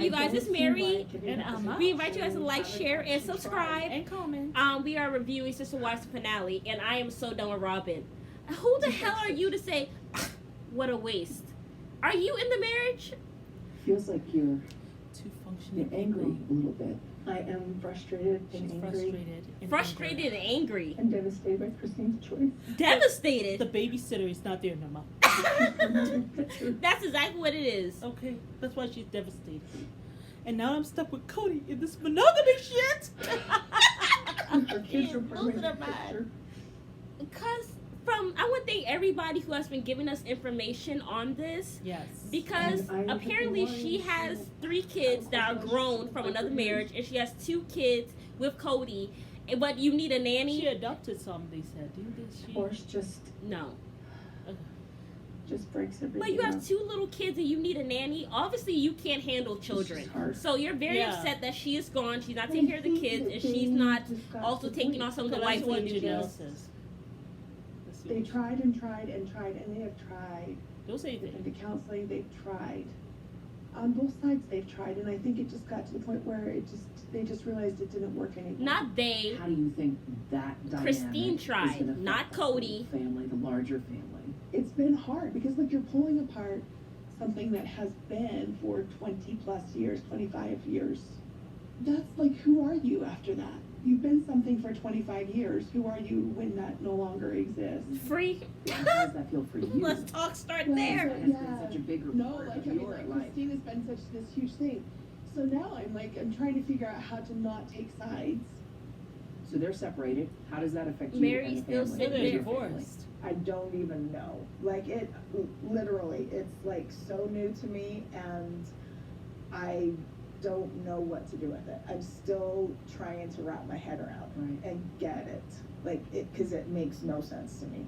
You guys, it's Mary. And Emma. We invite you guys to like, share, and subscribe. And comment. We are reviewing Sister Wives finale, and I am so done with Robin. Who the hell are you to say, what a waste? Are you in the marriage? Feels like you're angry people. a little bit. I am frustrated and angry. Frustrated and angry. I'm devastated by Christine's choice. Devastated. The babysitter is not there, Mama. That's exactly what it is. Okay, that's why she's devastated. And now I'm stuck with Cody in this monogamy shit. Our kids are part of the picture. Because I want to thank everybody who has been giving us information on this. Yes. Because apparently she has 3 kids that are grown from another marriage, and she has 2 kids with Cody. But you need a nanny. She adopted some, they said. Didn't she? Or it's just No. Just breaks everything. But you have up. 2 little kids and you need a nanny. Obviously, you can't handle children. So you're very upset that she is gone. She's not taking care of the kids, and she's not also taking on some of the wifely duties. They tried and tried and tried, and they have tried. Don't say They've anything. been to counseling. They've tried. On both sides, they've tried, and I think it just got to the point where they just realized it didn't work anymore. Not they. How do you think that dynamic Christine is tried, gonna affect not the whole Cody. family, the larger family? It's been hard because like you're pulling apart something that has been for 20 plus years, 25 years. That's like, who are you after that? You've been something for 25 years. Who are you when that no longer exists? Free. How does that feel for you? Let's start Well, there. It has been such a bigger No, part like of I mean, your like life. Christine has been such this huge thing. So now I'm trying to figure out how to not take sides. So they're separated. How does that affect you Mary's and the still family? sitting They're there. Your family? divorced. I don't even know. Like it, literally, it's like so new to me, and I don't know what to do with it. I'm still trying to wrap my head around Right. and get it, like it, because it makes no sense to me.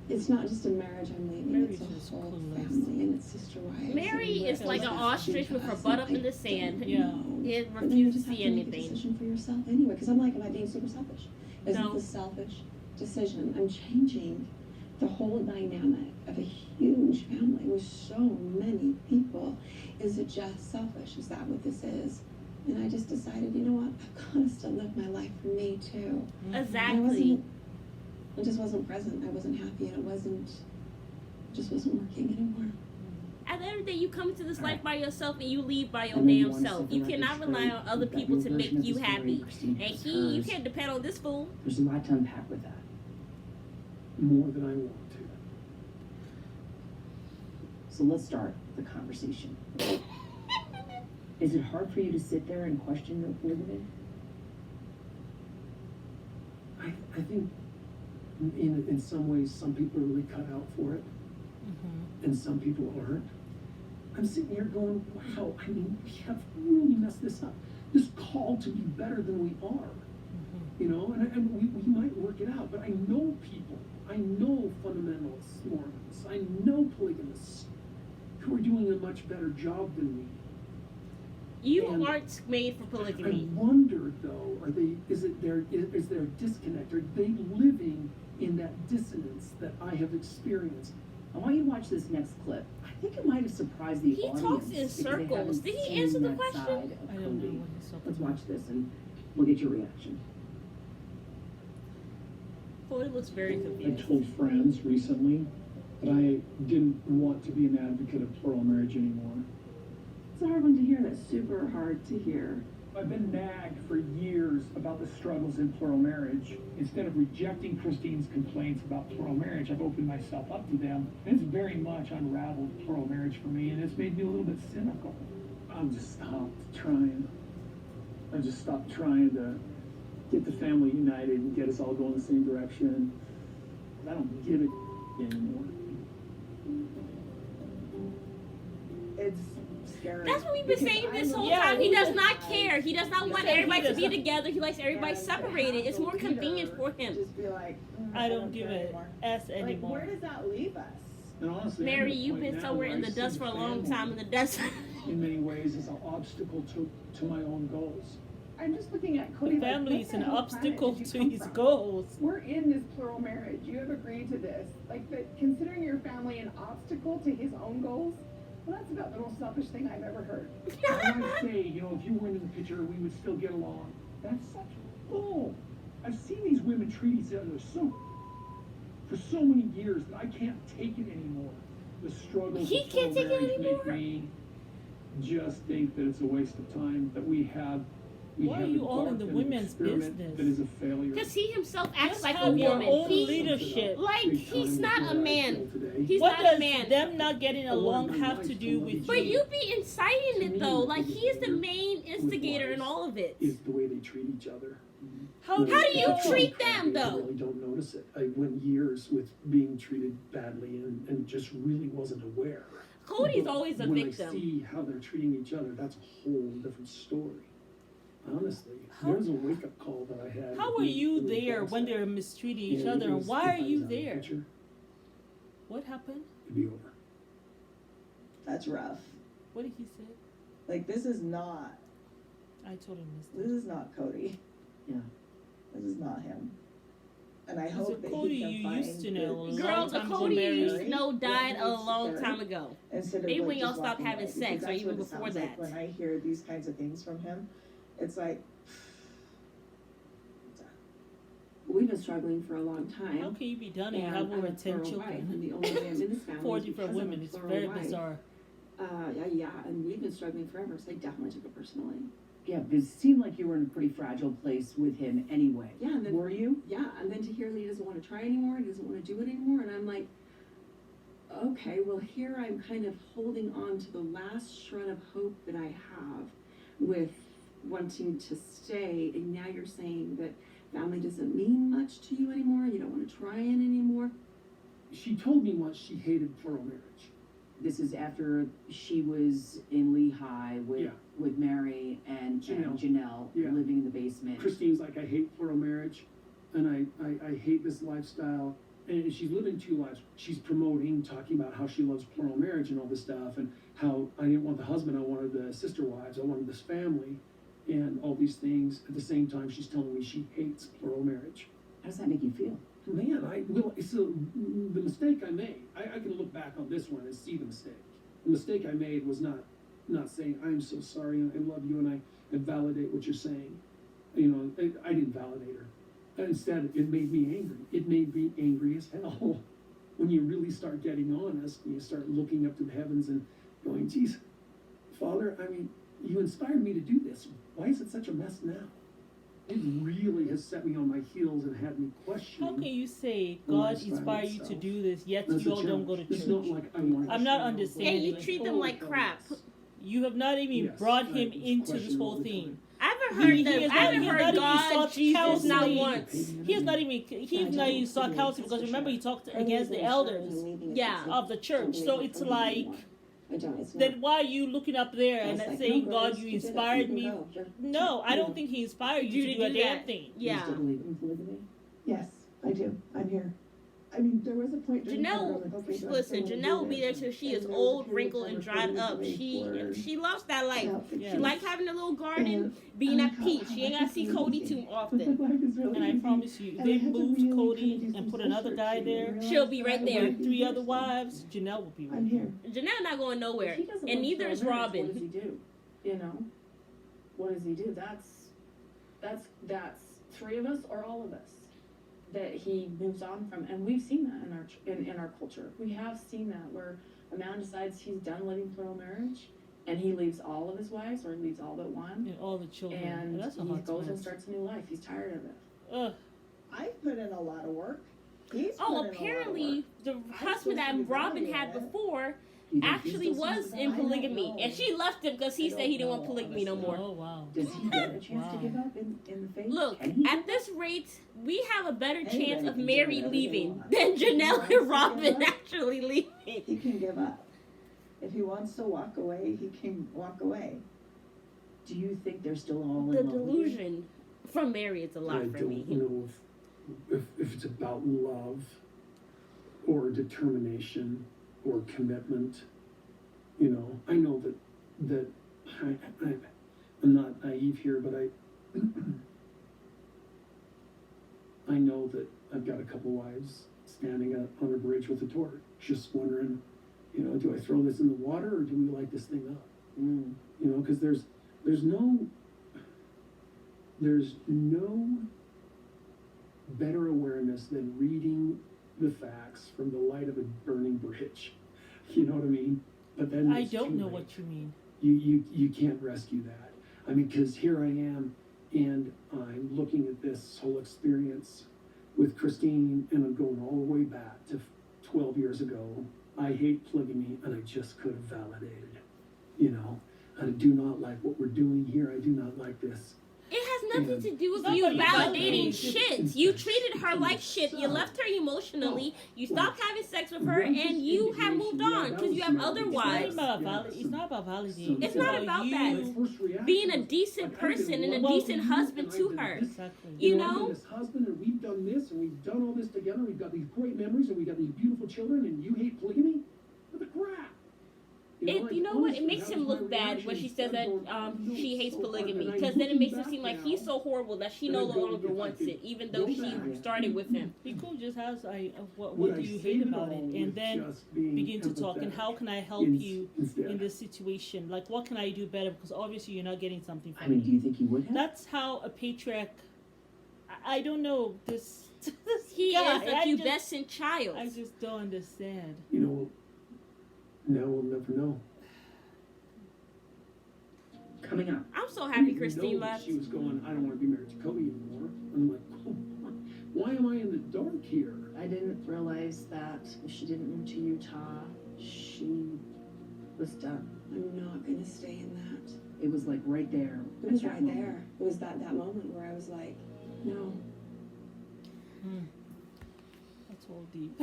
It's not just a marriage I'm leaving, Mary's it's just a whole clueless. family and it's sister wives. Mary and is like an ostrich with her butt up in the sand. Yeah. It But then you refuses just to have see to make a anything. decision for yourself anyway, because I'm like, am I being super selfish? Is No. it a selfish decision? I'm changing the whole dynamic of a huge family with so many people. Is it just selfish? Is that what this is? And I just decided, you know what? I've got to still live my life for me too. And Exactly. I just wasn't present. I wasn't happy, and it just wasn't working anymore. At the end of the day, you come into this life by yourself and you leave by your And then you damn wanna self. set the You record cannot rely straight. on other You've got people your to make version of you the story, happy. Christine And has you hers. can't depend on this fool. There's a lot to unpack with that. More than I want to. So let's start the conversation. Is it hard for you to sit there and question your polygamy? I think in some ways some people are really cut out for it and some people aren't. I'm sitting here going, wow, I mean, we have really messed this up. This call to be better than we are. You know, and we might work it out, but I know people. I know fundamentalists, Mormons. I know polygamists who are doing a much better job than we. You And aren't made for I polygamy. wonder though, is there a disconnect? Are they living in that dissonance that I have experienced? I want you to watch this next clip. I think it might have surprised the He audience. talks in because they circles. haven't Did he seen answer the that question? side of I don't know Cody. what he's talking Let's about. watch this and we'll get your reaction. Cody looks very I confused. told friends recently that I didn't want to be an advocate of plural marriage anymore. It's a hard one to hear. That's super hard to hear. I've been nagged for years about the struggles in plural marriage. Instead of rejecting Christine's complaints about plural marriage, I've opened myself up to them. And it's very much unraveled plural marriage for me, and it's made me a little bit cynical. I've just stopped trying. I just stopped trying to get the family united and get us all going the same direction. I don't give it anymore. It's scary. That's what we've been because saying this I'm whole Yeah, time. He he does does- not care. He does not want said he everybody to be doesn't- together. He likes everybody And to separated. It's have more the convenient leader for him. Just be like, I don't care give a anymore. S Like, anymore. where does that leave us? And honestly, I'm at Mary, a you've point been now somewhere where in I the see dust for a long family time in the desert. in many ways is an obstacle to my own goals. I'm just looking at Cody. The like, family what is the an hell obstacle planet did to you come his from? goals. We're in this plural marriage. You have agreed to this. Like, but considering your family an obstacle to his own goals, Well, that's about the most selfish thing I've ever heard. I might say, you know, if you weren't in the picture, we would still get along. That's such bull. I've seen these women treat each other for so many years that I can't take it anymore. The struggles He of can't take it marriage anymore? make me just think that it's a waste of time, that we have Why are you all in the embarked on an women's experiment business? that is a failure. Because he himself acts Just like a have your woman. own He, leadership. like, Big he's time not is a what I man. feel today. He's What not does a man. them not getting I want along my have life to to do love with each But other. you be inciting To it me, though. the Like, he's the behavior main instigator in all of it. Is the way they treat each other. How How do you If it's treat unhappy, them, I though? really don't notice it. I went years with being treated badly and just really wasn't aware. Cody's But always a when I victim. see how they're treating each other, that's a whole different story. Honestly, How- there was a wake-up call that I had. How with were me you really there when close. they're mistreating each And other? it And was- why if are I was you out of the there? picture, What happened? it'd be over. That's rough. What did he say? Like, this is not I totally missed This it. is not Cody. Yeah. This is not him. And I It's hope a that Cody he can you find used to know. the- A Girl, long the time ago Cody you married. used to know died a What long needs to time her. ago. Instead of Maybe like when y'all just stopped walking having away, sex, because or that's even what it before sounds like that. when I hear these kinds of things from him, it's like We've been struggling for a long How time. can you be done and you And have over I'm a 10 plural wife, and children? the only way I'm in this family 4 is different because I'm a women. It's plural very wife. bizarre. Yeah, and we've been struggling forever, so I definitely took it personally. Yeah, because it seemed like you were in a pretty fragile place with him anyway. Yeah, and then Were you? yeah, and then to hear that he doesn't want to try anymore, he doesn't want to do it anymore, and I'm like, okay, well here I'm kind of holding on to the last shred of hope that I have with wanting to stay, and now you're saying that family doesn't mean much to you anymore, you don't want to try it anymore. She told me once she hated plural marriage. This is after she was in Lehigh with Yeah. with Mary and Janelle. Janelle Yeah. living in the basement. Christine's like, I hate plural marriage, and I hate this lifestyle. And she's living two lives. She's promoting, talking about how she loves plural marriage and all this stuff, and how I didn't want the husband, I wanted the sister wives, I wanted this family, and all these things. At the same time, she's telling me she hates plural marriage. How does that make you feel? Man, the mistake I made. I can look back on this one and see the mistake. The mistake I made was not saying I'm so sorry and I love you and I validate what you're saying. You know, I didn't validate her. Instead, it made me angry. It made me angry as hell. When you really start getting honest and you start looking up to the heavens and going, geez, Father, I mean, you inspired me to do this. Why is it such a mess now? It really has set me on my heels and had me questioning. How can you say the God lifestyle inspired you to itself. do this, yet That's you a all don't go to challenge. It's church? not like I want I'm not to understanding. And you Like, treat them oh, like crap. yes. You have not even Yes, brought I him was into this questioning all whole the thing. time. I haven't He heard them. has I not haven't even- heard not even God, sought Jesus, not counseling. once. He is not even sought counsel because remember he talked against the elders Yeah. of the church. So it's like, I don't. It's not. then why are you looking up there and It's like, saying, no, God, girls, you did it. inspired can me? go. No, I don't think he inspired you to do a damn that. thing. Do you Yeah. still believe in polygamy? yes, I do. I'm here. I mean, there was a point during Janelle, COVID, I'm like, okay, do I listen, still wanna Janelle will do be there this? till she And is there was a old, period wrinkled, when and we're dried putting up. away for She loves that life. about the Yeah. She kids. likes having a little garden, And being at how- peace. how She ain't life gotta see is Cody easy. too often. Life is really And I easy. promise you, if And they I had to moved really Cody kind of do and some put another soul guy searching there, and She'll be realize right that I there. with 3 other wives, Janelle will be right I'm here. Janelle not going nowhere, If he doesn't and love neither plural is marriage, What does Robin. he do? You know, what does he do? That's 3 of us or all of us that he moves on from, and we've seen that in our culture. We have seen that where a man decides he's done living plural marriage, and he leaves all of his wives, or he leaves all but one, and all the children. and That's a he hot goes and mess. starts a new life. He's tired of it. Ugh. I've put in a lot of work. He's put in a Oh, lot of apparently work. the supposed husband to that be Robin validating had it. before You think he's actually still was single? in I don't polygamy, know. and she left him because he I said don't he didn't want know, polygamy no honestly. more. Oh, wow. Does he get a chance to Wow. give up in the faith? Look, Can he at give this rate, we have a better Anybody chance of can do Mary whatever they leaving want. than If he Janelle wants to and give Robin up, actually leaving. He can give up. If he wants to walk away, he can walk away. Do you think they're still all in The love with you? delusion from Mary, it's a lot I for don't me. know if it's about love or determination or commitment. You know, I know that I'm not naive here, but I know that I've got a couple wives standing on a bridge with a torch, just wondering You know, do I throw this in the water or do we light this thing up? Mm. You know, because there's no better awareness than reading the facts from the light of a burning bridge. You know what I mean? But then I it's don't too know late. what you mean. You can't rescue that. I mean, because here I am, and I'm looking at this whole experience with Christine, and I'm going all the way back to 12 years ago. I hate polygamy, and I just could have validated it. You know, I do not like what we're doing here. I do not like this. It has nothing to do with No, you but you validating validated shit. You treated her like shit. You left her emotionally. You stopped having sex with her, and you have moved on because you have other wives. It's not about validating. It's not about you that. Being a decent person and a decent husband to her. Exactly. You I've know? been this husband, and we've done this, and we've done all this together. We've got these great memories, and we've got these beautiful children, and you hate polygamy? What the crap? You know what? It makes him look bad when she says that she hates polygamy, because then it makes him seem like he's so horrible that she no longer wants it, even though she started with him. He could just ask, what do you hate about it? And then begin to talk, and how can I help you in this situation? Like, what can I do better? Because obviously you're not getting something I from mean, me. do you think he would have? That's how a patriarch, I don't know, this He guy, is a pubescent child. I just don't understand. You know, now we'll never know. Coming up. I'm so happy I Christine didn't know left. She was going, I don't want to be married to Cody anymore. And I'm like, oh, why am I in the dark here? I didn't realize that if she didn't move to Utah, she was done. I'm not gonna stay in that. It was like right there. It was right there. It was that moment where I was like, no. That's all deep.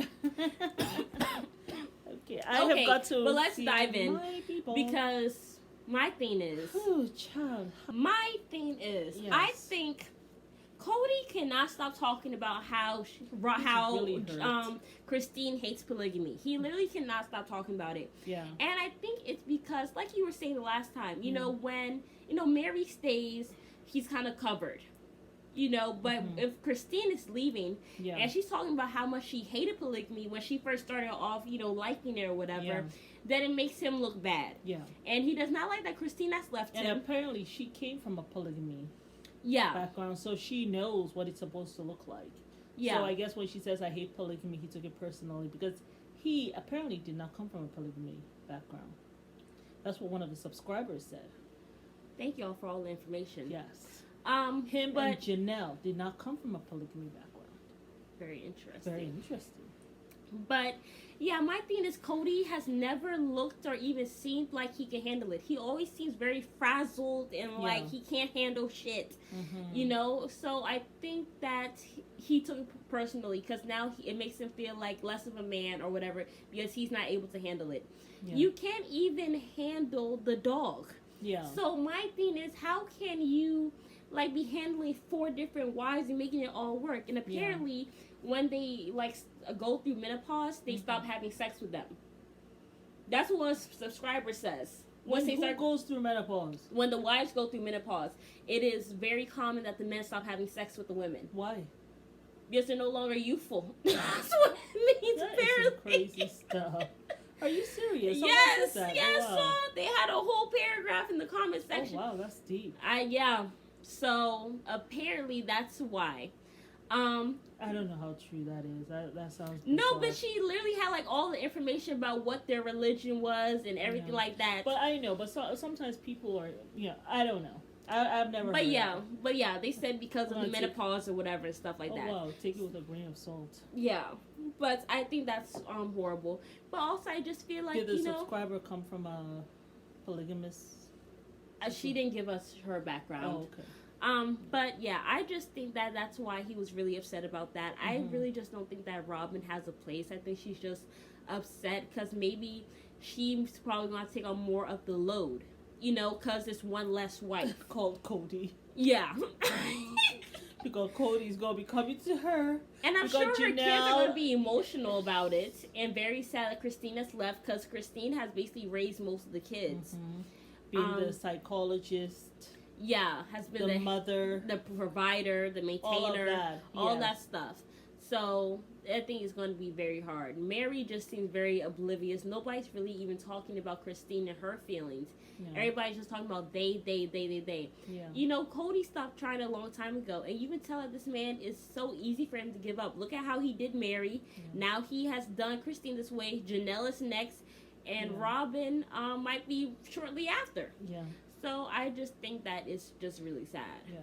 Okay, I have got to. But let's see dive in, my people. because my thing is, Oh, child. my thing is, Yes. I think Cody cannot stop talking about how really hurt. Christine hates polygamy. He literally cannot stop talking about it. Yeah. And I think it's because, like you were saying the last time, you know, when, Mary stays, he's kind of covered. But if Christine is leaving, Yeah. and she's talking about how much she hated polygamy when she first started off, liking it or whatever, Yeah. then it makes him look bad. Yeah. And he does not like that Christine has left And him. apparently she came from a polygamy Yeah. background, so she knows what it's supposed to look like. Yeah. So I guess when she says I hate polygamy, he took it personally because he apparently did not come from a polygamy background. That's what one of the subscribers said. Thank y'all for all the information. Yes. Him, And but Janelle did not come from a polygamy background. very interesting. Very interesting. But yeah, my thing is Cody has never looked or even seemed like he can handle it. He always seems very frazzled and like he can't handle shit. So I think that he took it personally because now it makes him feel like less of a man or whatever because he's not able to handle it. Yeah. You can't even handle the dog. Yeah. So my thing is, how can you be handling 4 different wives and making it all work? And apparently, when they go through menopause, they stop having sex with them. That's what one subscriber says. Who goes through menopause? When the wives go through menopause, it is very common that the men stop having sex with the women. Why? Because they're no longer youthful. That's what it means. That is apparently. some crazy stuff. Are you serious? Yes, Someone said that? yes. Oh, wow. So they had a whole paragraph in the comment section. Oh, wow, that's deep. So apparently that's why. I don't know how true that is. That sounds bizarre. No, but she literally had all the information about what their religion was and everything like that. But I know, but sometimes people are, I don't know. I've never. But heard yeah, that. they said because of the menopause or whatever and stuff like that. Oh wow, take it with a grain of salt. Yeah, but I think that's horrible. But also, I just feel like Did the subscriber come from a polygamous? She didn't give us her background. Oh, okay. But yeah, I just think that that's why he was really upset about that. I really just don't think that Robin has a place. I think she's just upset because maybe she's probably going to take on more of the load, because it's one less wife. Called Cody. Yeah. Because Cody's going to be coming to her. And I'm sure her kids are going to be emotional about it and very sad that Christina's left because Christine has basically raised most of the kids. Being the psychologist. Yeah, has been the mother, the provider, the maintainer, all that stuff. So I think it's going to be very hard. Mary just seems very oblivious. Nobody's really even talking about Christine and her feelings. Yeah. Everybody's just talking about they. Yeah. You know, Cody stopped trying a long time ago, and you can tell that this man is so easy for him to give up. Look at how he did Mary. Yeah. Now he has done Christine this way. Janelle is next, and Robin might be shortly after. Yeah. So I just think that is just really sad. Yeah.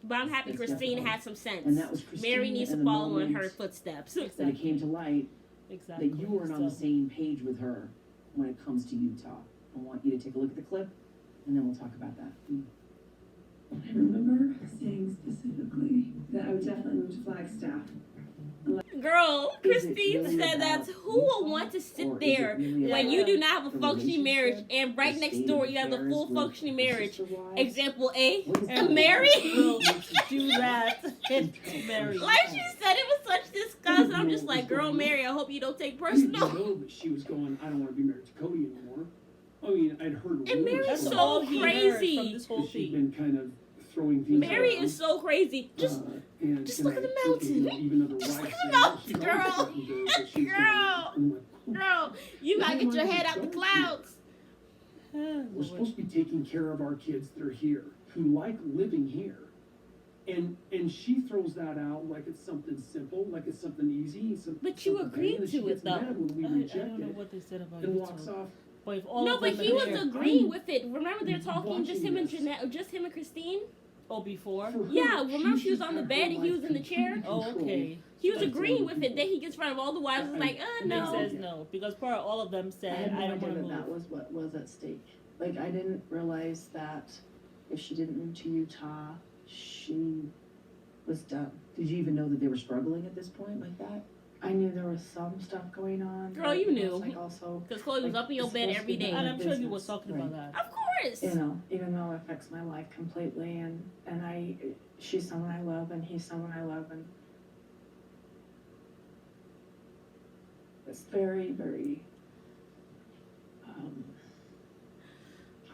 But I'm happy Christine had some sense. And that was Christine. Mary needs to follow in her footsteps. Exactly. That it came to light that you weren't on the same page with her when it comes to Utah. I want you to take a look at the clip, and then we'll talk about that. I remember saying specifically that I would definitely move to Flagstaff. Girl, Christine really said that who will want to sit there when you do not have a functioning marriage and right next door you have the full functioning marriage? Example A, and Mary will do that. Mary. Like she said, it was such disgust. I'm just like, girl, Mary, I hope you don't take personal. I know that she was going, I don't want to be married to Cody anymore. I mean, I'd heard. And Mary's so crazy. From this whole she'd been kind of throwing things Mary around. Is so crazy. Just look at the mountain. Just look at the mountain, girl. Girl, you gotta get your head out the clouds. We're supposed to be taking care of our kids that are here, who like living here. And she throws that out like it's something simple, like it's something easy. But you agreed to it, though. I don't know what they said about it. And walks off. But if all no, of but them he was there, agreeing with it. Remember they're talking, just him and Jeanette, just him and Christine? Oh, before? Yeah, remember she was on the bed and he was in the chair? Oh, okay. He was agreeing with it. Then he gets in front of all the wives and is like, no. He says no. Because probably all of them said, I don't want to move. That was what was at stake. Like, I didn't realize that if she didn't move to Utah, she was done. Did you even know that they were struggling at this point like that? I knew there was some stuff going on. Girl, you knew. Like also, because Chloe was up in your bed every day. And I'm sure you were talking about that. Of course. You know, even though it affects my life completely, and she's someone I love, and he's someone I love, and it's very, very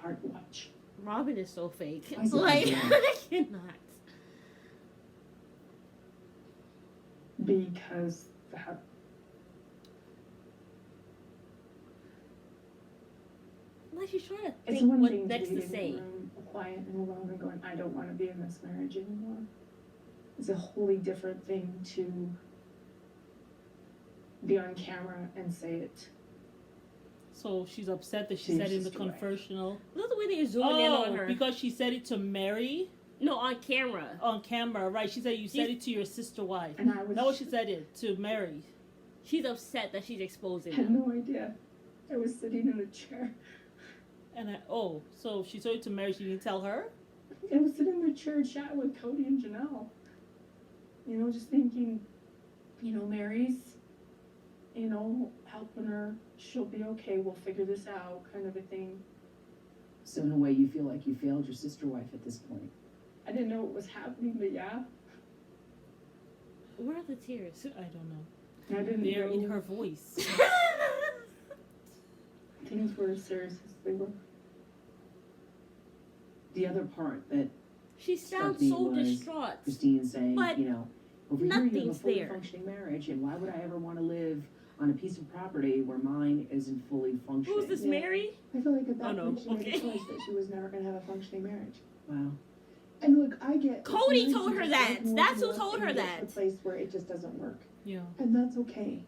hard to watch. Robin is so fake. It's like, I cannot. Because that. Like she's trying to It's think one what thing next to be to say. in a room, quiet and alone, and going, I don't want to be in this marriage anymore. It's a wholly different thing to be on camera and say it. So she's upset that she said in the confessional. Look at the way they're zooming in on her. Because she said it to Mary? No, on camera. On camera, right. She said you said it to your sister wife. And I was... No, she said it to Mary. She's upset that she's exposing I had no idea. I was sitting in a chair. And so she told it to Mary, she didn't tell her? I was sitting in a chair chatting with Cody and Janelle. You know, just thinking, you know, Mary's, you know, helping her. She'll be okay. We'll figure this out, kind of a thing. So in a way, you feel like you failed your sister wife at this point. I didn't know what was happening, but yeah. Where are the tears? I don't know. I didn't They're know. in her voice. Things were as serious as they were. The other part that she sounds so distraught. Christine saying, but you know, over here you have a nothing's fully there. functioning marriage, and why would I ever want to live on a piece of property where mine isn't fully functioning? Who's this, Mary? I feel like at that point she made okay. a choice that she was never going to have a functioning marriage. Wow. And look, I get... Cody told her that. That's who told her that. A place where it just doesn't work. Yeah. And that's okay.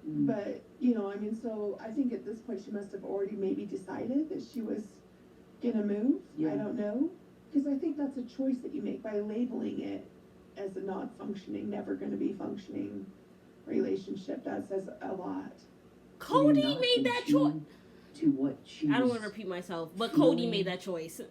But, you know, I mean, so I think at this point she must have already maybe decided that she was going to move. Yeah. I don't know. Because I think that's a choice that you make by labeling it as a not functioning, never going to be functioning relationship. That says a lot. Cody made that choice. To what she I don't want to repeat myself, but Cody made that choice.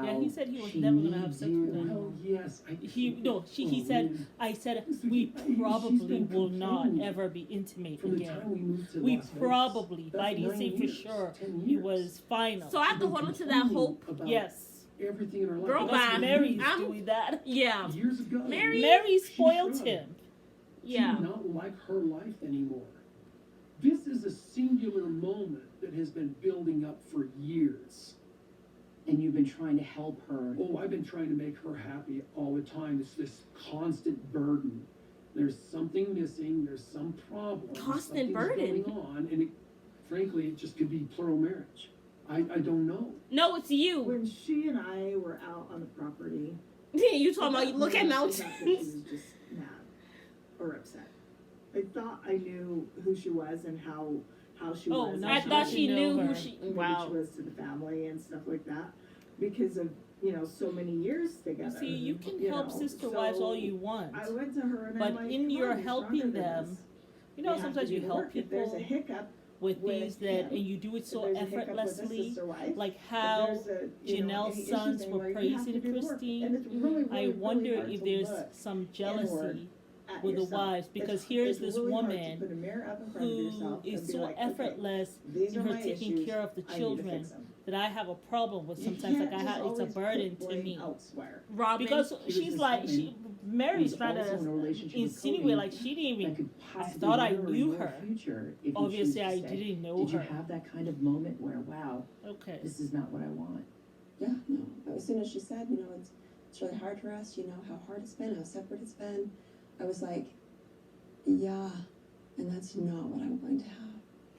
Yeah, he said he was never gonna have sex with her. Oh yes, he said. I said we probably will not ever be intimate again. We probably, but I didn't say for sure. It was final. So I have to hold on to that hope. Yes. Everything in her life. Girl, bye. Mary's doing that. Yeah. Years ago. Mary spoiled him. Yeah. She not like her life anymore. This is a singular moment that has been building up for years. And you've been trying to help her. Oh, I've been trying to make her happy all the time. It's this constant burden There's something missing. There's some problem. Constant something's burden. going on, and frankly, it just could be plural marriage. I don't know. No, it's you. When she and I were out on the property, You talking about you look at I mountains. thought that she was just mad or upset. I thought I knew who she was and how she Oh, was. no, I thought she knew who her. she. Maybe Wow. she was to the family and stuff like that because of so many years together. See, you can you help know, sister wives so all you want, I went to her and but I'm like, in "Come your on, you're helping stronger than them, this. you know, have sometimes to you do the help work. If there's a people hiccup with with things that, him, and you do it so if there's a hiccup with the effortlessly, sister wife, like if how there's a, Janelle's any issues sons were anywhere, you have to praising do the work. Christine. And it's really, really, I really wonder hard if to there's look some jealousy at with the yourself. wives, because here's it's this really hard to woman put a mirror up in front of who yourself is and be so like, okay, effortless these in are her my taking issues, care of the I need to children fix them. that I have a problem with You sometimes. Like can't just it's a always burden put to blame me. elsewhere. Robin. Because Here's she's this like, woman Mary's who's trying also in a to relationship with insinuate Cody like she didn't that even. could I possibly thought I mirror knew your her. future if you Obviously, choose to I stay. didn't know Did you her. have that kind of moment where, wow, Okay. this is not what I want? Yeah, no. As soon as she said, it's really hard for us, how hard it's been, how separate it's been, I was like, yeah, and that's not what I'm going to have.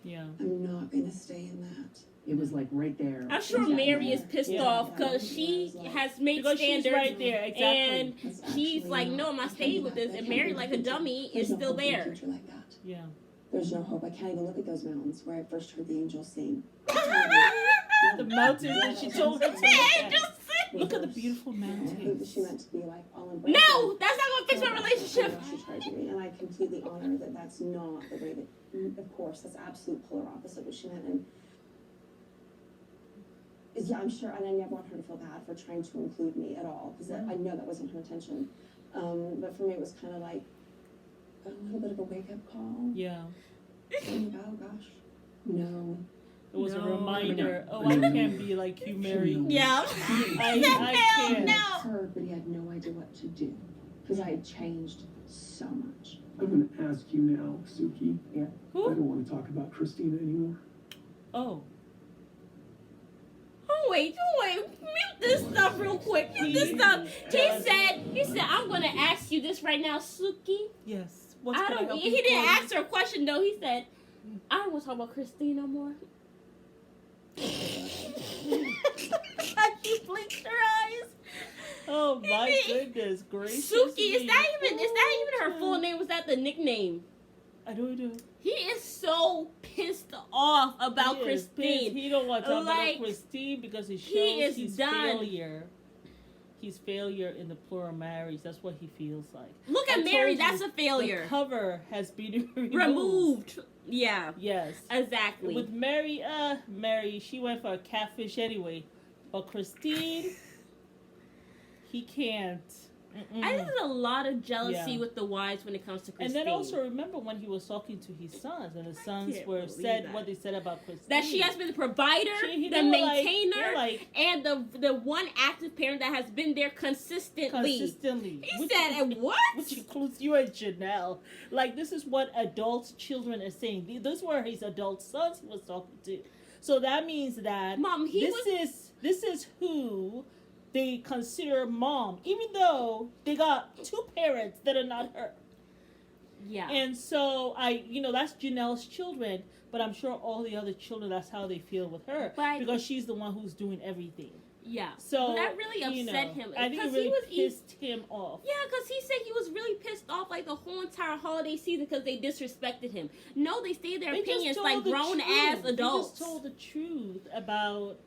Yeah. I'm not going to stay in that. It was like right there. I'm sure Exactly. Mary is pissed Yeah. off because she has made Because she's standards. right there, exactly. And That's she's actually like, not- no, I'm I not can't staying do with that. this. I And can't Mary, do like that. a dummy, There's is no still hope in a there. future like that. Yeah. There's no hope. I can't even look at those mountains where I first heard the angels sing. The mountains that she told her to look at. Look at the beautiful I think that mountains. she meant to be like all embracing. No, that's not going to fix my relationship. She tried to be, and I completely honor that. That's not the way that. Of course, that's absolute polar opposite what she meant. And yeah, I'm sure, and I never want her to feel bad for trying to include me at all, because I know that wasn't her intention. But for me, it was kind of like a little bit of a wake up call. Yeah. And oh gosh, no. It was a No. reminder. Oh, I can't be like you, Mary. Yeah. I Hell can't. no. Heard, but he had no idea what to do because I had changed so much. I'm going to ask you now, Suki. Yeah. I Who? don't want to talk about Christina anymore. Oh. Oh, wait. Mute this stuff real quick. Mute this stuff. He said, I'm going to ask you this right now, Suki. Yes. What I can don't. help He you didn't for? ask her a question though. He said, "I don't want to talk about Christine no more." She blinked her eyes. Oh my goodness gracious. Suki, is me. that even her full name? Was that the nickname? I don't know. He is so pissed off about He is Christine. pissed. He don't want to talk Like, about Christine because it shows he is he's done. failure. He's failure in the plural marriage. That's what he feels like. Look at I Mary. told you, That's a failure. The cover has been Removed. Yeah. Yes. Exactly. With Mary, she went for a catfish anyway. But Christine, he can't. Mm-mm. I think there's a lot of jealousy Yeah. with the wives when it comes to And Christine. then also remember when he was talking to his sons, and the sons can't were believe said that. what they said about Christine. that she has been the provider, They the were maintainer, like, and the one active parent that has been there consistently. He said, and what? Which includes you and Janelle. Like, this is what adult children are saying. Those were his adult sons he was talking to. So that means that Mom, this is who they consider mom, even though they got two parents that are not her. Yeah. And so that's Janelle's children, but I'm sure all the other children, that's how they feel with her, But- because she's the one who's doing everything. Yeah. So But that really upset him. I think it 'Cause really he was pissed him off. Yeah, because he said he was really pissed off like the whole entire holiday season because they disrespected him. No, they stated their They just opinions told like the grown truth. ass adults. They just told the truth about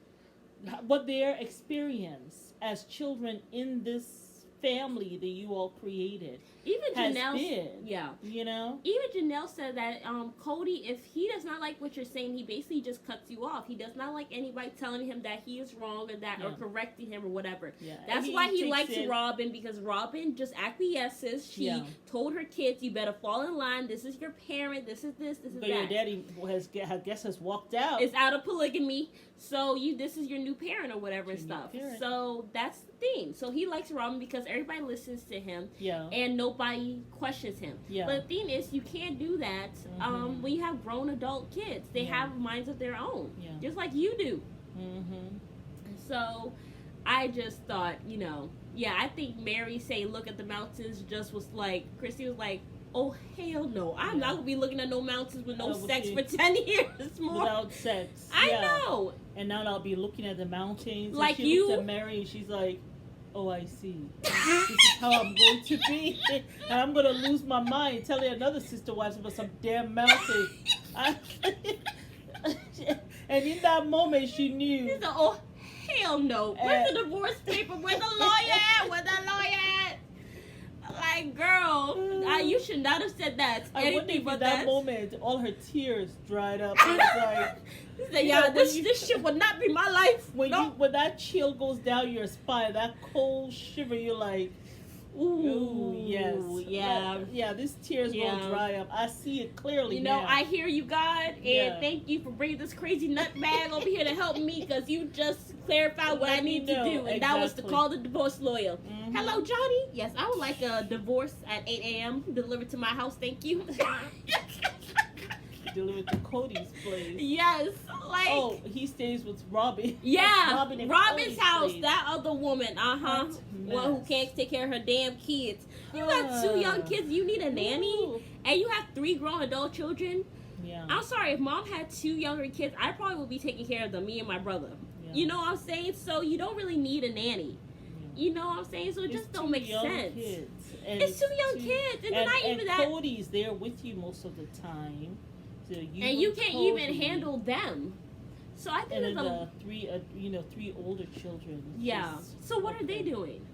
what their experience as children in this family that you all created Even has Janelle, been. yeah. You know? Even Janelle said that Cody, if he does not like what you're saying, he basically just cuts you off. He does not like anybody telling him that he is wrong or that or Yeah. correcting him or whatever. Yeah. That's And why he takes likes it- Robin, because Robin just acquiesces. She Yeah. told her kids, "You better fall in line. This is your parent. This is this. This is But your that." daddy has walked out. It's out of polygamy, so this is your new parent or whatever Your new stuff. parent. So that's the thing. So he likes Robin because everybody listens to him Yeah. and nobody questions him. Yeah. But the thing is, you can't do that when you have grown adult kids. They Yeah. have minds of their own, Yeah. just like you do. Mm-hmm. So I just thought, I think Mary saying "look at the mountains" just was like, Christy was like, Oh, hell no. I'm not going to be looking at no mountains with no sex she- for 10 years more. Without sex. I yeah. know. And now I'll be looking at the mountains. Like and she you. looks at Mary and she's like, oh, I see. This is how I'm going to be. And I'm going to lose my mind telling another sister wives about some damn mountain. And in that moment, she knew. She said, oh, hell no. Where's the divorce paper? Where's the lawyer at? Where's the lawyer at? Like, girl, you should not have said that. I wonder Anything if but in that moment, all her tears dried up. It's like, she said, yeah, this shit would not be my life. When that chill goes down your spine, that cold shiver, you're like, ooh, yes. Yeah, these tears will dry up. I see it clearly now. I hear you, God, and thank you for bringing this crazy nutbag over here to help me, because you just clarified what I need to do, and that was to call the divorce lawyer. Mm-hmm. Hello, Johnny. Yes, I would like a divorce at 8 a.m. delivered to my house. Thank you. Delivered to Cody's place. Yes, like. Oh, he stays with Robin. Yeah, Robin's house. place. That other woman, one who can't take care of her damn kids. You got 2 young kids. You need a nanny, and you have 3 grown adult children. Yeah. I'm sorry, if mom had 2 younger kids, I probably would be taking care of them. Me and my brother. Yeah. You know what I'm saying? So you don't really need a nanny. Yeah. You know what I'm saying? So it just don't make sense. It's 2 young kids, and not even that. Cody's there with you most of the time. So you can't even handle them. So I think and then the 3 older children. Yeah. So what are they doing?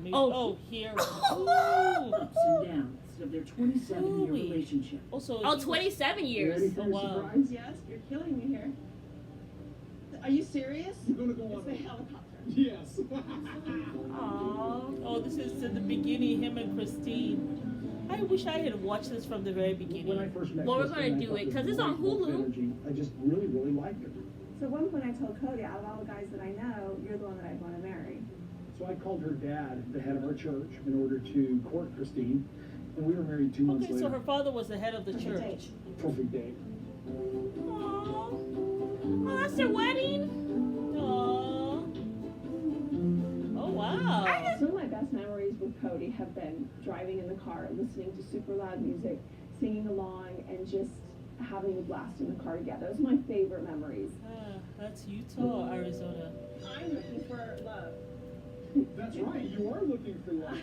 Maybe, here. Ups and downs of their 27-year relationship. Also, 27 years. Ready for a surprise? Yes, you're killing me here. Are you serious? You're gonna go on the helicopter. Yes. Oh, this is the beginning, him and Christine. I wish I had watched this from the very beginning. When I first met we're going to do it because it's on Hulu. I just really, really liked it. So at one point I told Cody, out of all the guys that I know, you're the one that I'd want to marry. So I called her dad, the head of our church, in order to court Christine, and we were married 2 months later. Okay, so her father was the head of the church. Perfect date. Oh, that's their wedding? Oh, wow. Some of my best memories with Cody have been driving in the car, listening to super loud music, singing along, and just having a blast in the car together. Those are my favorite memories. That's Utah, Arizona. I'm looking for love. That's right, you are looking for love.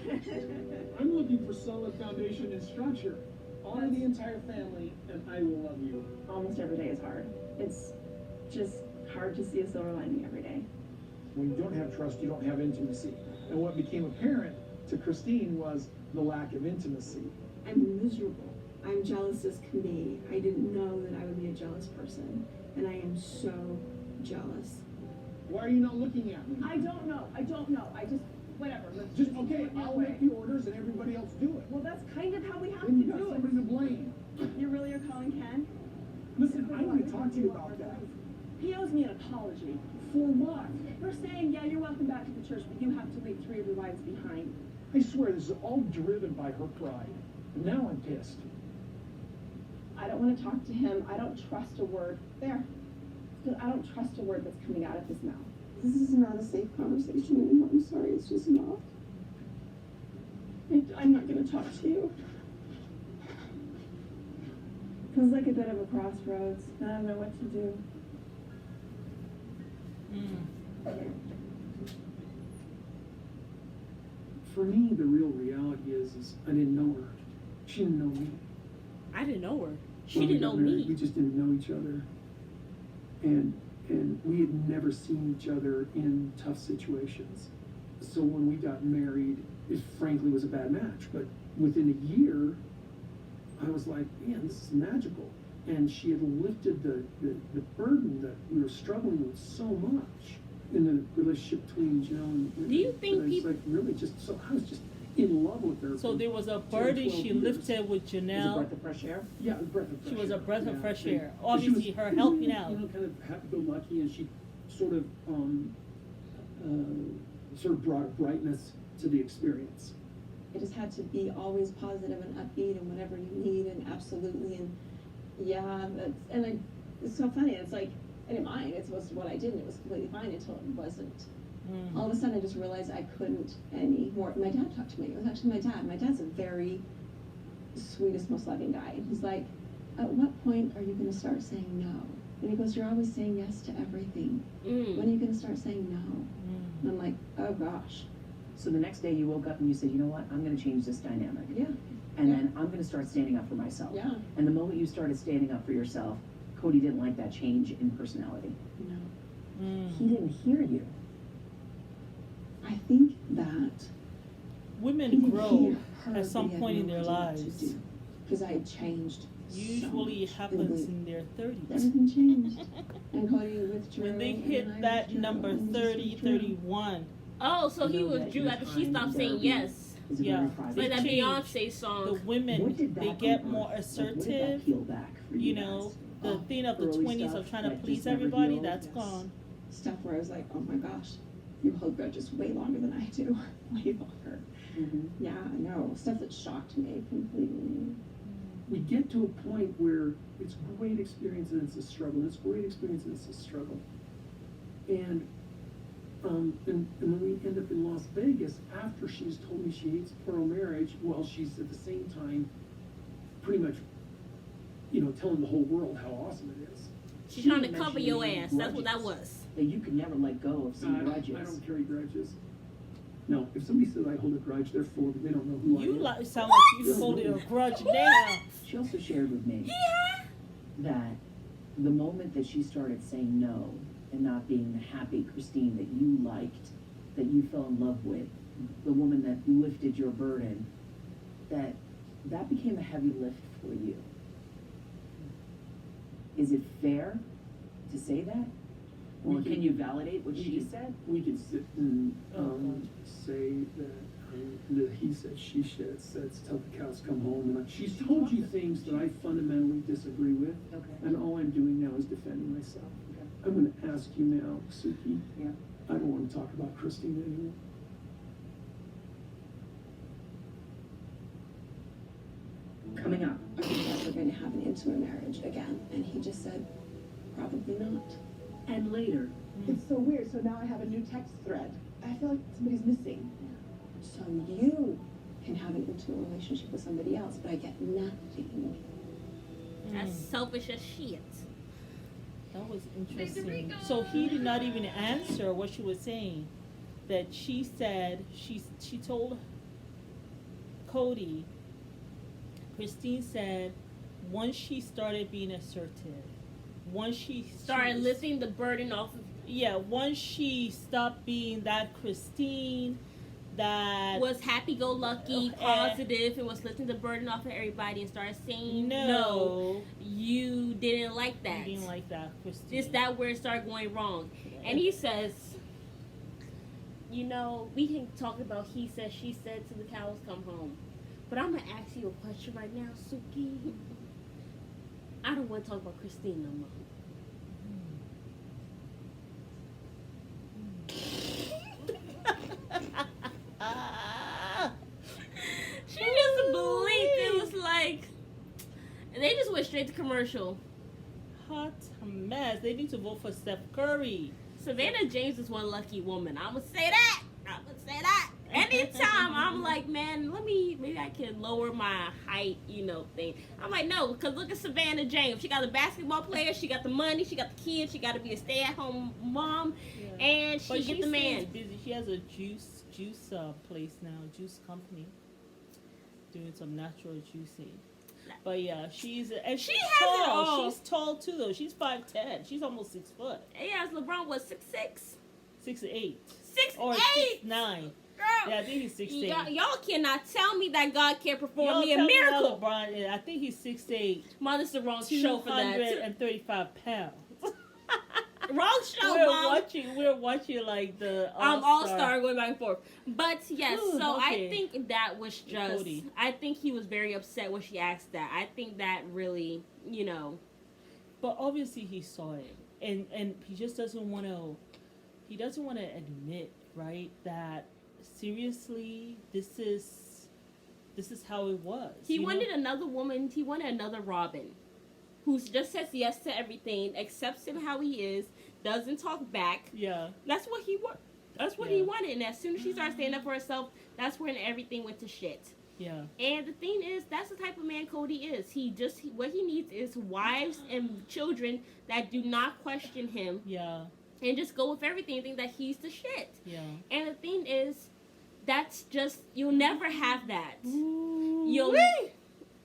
I'm looking for solid foundation and structure. Honor the entire family, and I will love you. Almost every day is hard. It's just hard to see a silver lining every day. When you don't have trust, you don't have intimacy. And what became apparent to Christine was the lack of intimacy. I'm miserable. I'm jealous as can be. I didn't know that I would be a jealous person, and I am so jealous. Why are you not looking at me? I don't know. I just, whatever. Let's Just, okay, I'll make the orders and everybody else do it. Well, that's kind of how we have Then to you got do somebody to it. blame. You really are calling Ken? Listen, I want to talk to you about that. He owes me an apology. For what? For saying, yeah, you're welcome back to the church, but you have to leave 3 of your wives behind. I swear this is all driven by her pride. And now I'm pissed. I don't want to talk to him. I don't trust a word. There. I don't trust a word that's coming out of his mouth. This is not a safe conversation anymore. I'm sorry, it's just not. I'm not going to talk to you. Feels like a bit of a crossroads. I don't know what to do. For me, the real reality is I didn't know her. She didn't know me. I didn't know her. She When we didn't got know married, me. We just didn't know each other. And we had never seen each other in tough situations. So when we got married, it frankly was a bad match. But within a year, I was like, man, this is magical. And she had lifted the burden that we were struggling with so much in the relationship between Janelle and Do you think I was people... like really just, so I was just in love with her. So there was a burden she lifted with Is it Janelle. breath of fresh air? Yeah, a breath of fresh She was air. a breath of Yeah. fresh And- air. and she Obviously, was, her helping out. You know, kind of happy-go-lucky, and she sort of brought a brightness to the experience. It just had to be always positive and upbeat and whatever you need and absolutely and it's so funny. It's like I didn't mind. It's what I did and it was completely fine until it wasn't. All of a sudden I just realized I couldn't anymore. My dad talked to me. It was actually my dad. My dad's a very the sweetest, most loving guy. And he's like, at what point are you going to start saying no? And he goes, you're always saying yes to everything. When are you going to start saying no? And I'm like, oh gosh. So the next day you woke up and you said, you know what, I'm going to change this dynamic. Yeah. And then I'm going to start standing up for myself. Yeah. And the moment you started standing up for yourself, Cody didn't like that change in personality. No. He didn't hear you. I think that Women grow at some point in their lives. Because I had changed. Usually it happens in their 30s. Everything changed. And Cody withdrew. When they hit that number 30, 31. Oh, so he withdrew after she stopped saying yes. Yeah. Like that Beyonce song. The women, they get more assertive. You know, the thing of the 20s of trying to please everybody, that's gone. Stuff where I was like, oh my gosh, you hold grudges way longer than I do. Way longer. Yeah, I know. Stuff that shocked me completely. We get to a point where it's great experience and it's a struggle. It's great experience and it's a struggle. And then we end up in Las Vegas after she's told me she hates plural marriage, while she's at the same time pretty much, you know, telling the whole world how awesome it is. She's trying to cover your ass. That's what that was. That you could never let go of some grudges. I don't carry grudges. No, if somebody says I hold a grudge, they're full of it. They don't know who I am. You sound like you holding a grudge now. She also shared with me that the moment that she started saying no and not being the happy Christine that you liked, that you fell in love with, the woman that lifted your burden, that became a heavy lift for you. Is it fair to say that? Or can you validate what she said? We can sit and say that he said, she said, till the cows come home. And she's told you things that I fundamentally disagree with. Okay. And all I'm doing now is defending myself. Okay. I'm going to ask you now, Suki. Yeah. I don't want to talk about Christine anymore. Coming up, are we ever going to have an intimate marriage again? And he just said, probably not. And later, It's so weird. So now I have a new text thread. I feel like somebody's missing. So you can have an intimate relationship with somebody else, but I get nothing. As selfish as shit. That was interesting. So he did not even answer what she was saying. That she said, she told Cody, Christine said, once she started being assertive, once she Started lifting the burden off of once she stopped being that Christine that was happy-go-lucky, positive, and was lifting the burden off of everybody and started saying no, you didn't like that. You didn't like that, Christine. It's that where it started going wrong. And he says, you know, we can talk about he said, she said till the cows come home. But I'm going to ask you a question right now, Suki. I don't want to talk about Christine no more. She just blinked. It was like, and they just went straight to commercial. Hot mess. They need to vote for Steph Curry. Savannah James is one lucky woman. I'm gonna say that. Anytime I'm like, man, maybe I can lower my height, thing. I'm like, no, because look at Savannah James. She got a basketball player. She got the money. She got the kids. She got to be a stay-at-home mom, and she get the man. Busy. She has a juice place now, juice company, doing some natural juicing. But yeah, she has tall. It all. She's tall too, though. She's 5'10". She's almost 6 foot. Yeah, LeBron was 6'6". 6'8". 6'8". Or 6'9". Girl, yeah, I think he's 6'8". Y'all cannot tell me that God can't perform me a miracle. LeBron, I think he's 6'8". Mom, this is the wrong show for that. 235 pounds. Wrong show, Mom. We're watching like the All-Star going back and forth. But yes, Ooh, so okay. I think that was just. Cody. I think he was very upset when she asked that. I think that really, But obviously he saw it, and he just doesn't want to. He doesn't want to admit, right, that seriously this is how it was. He wanted another woman. He wanted another Robin, who just says yes to everything, accepts him how he is, doesn't talk back. Yeah, that's what he wanted. That's what he wanted. And as soon as she started standing up for herself, that's when everything went to shit. Yeah. And the thing is, that's the type of man Cody is. What he needs is wives and children that do not question him. Yeah. And just go with everything and think that he's the shit. Yeah. And the thing is, that's just, you'll never have that. You'll... Brad,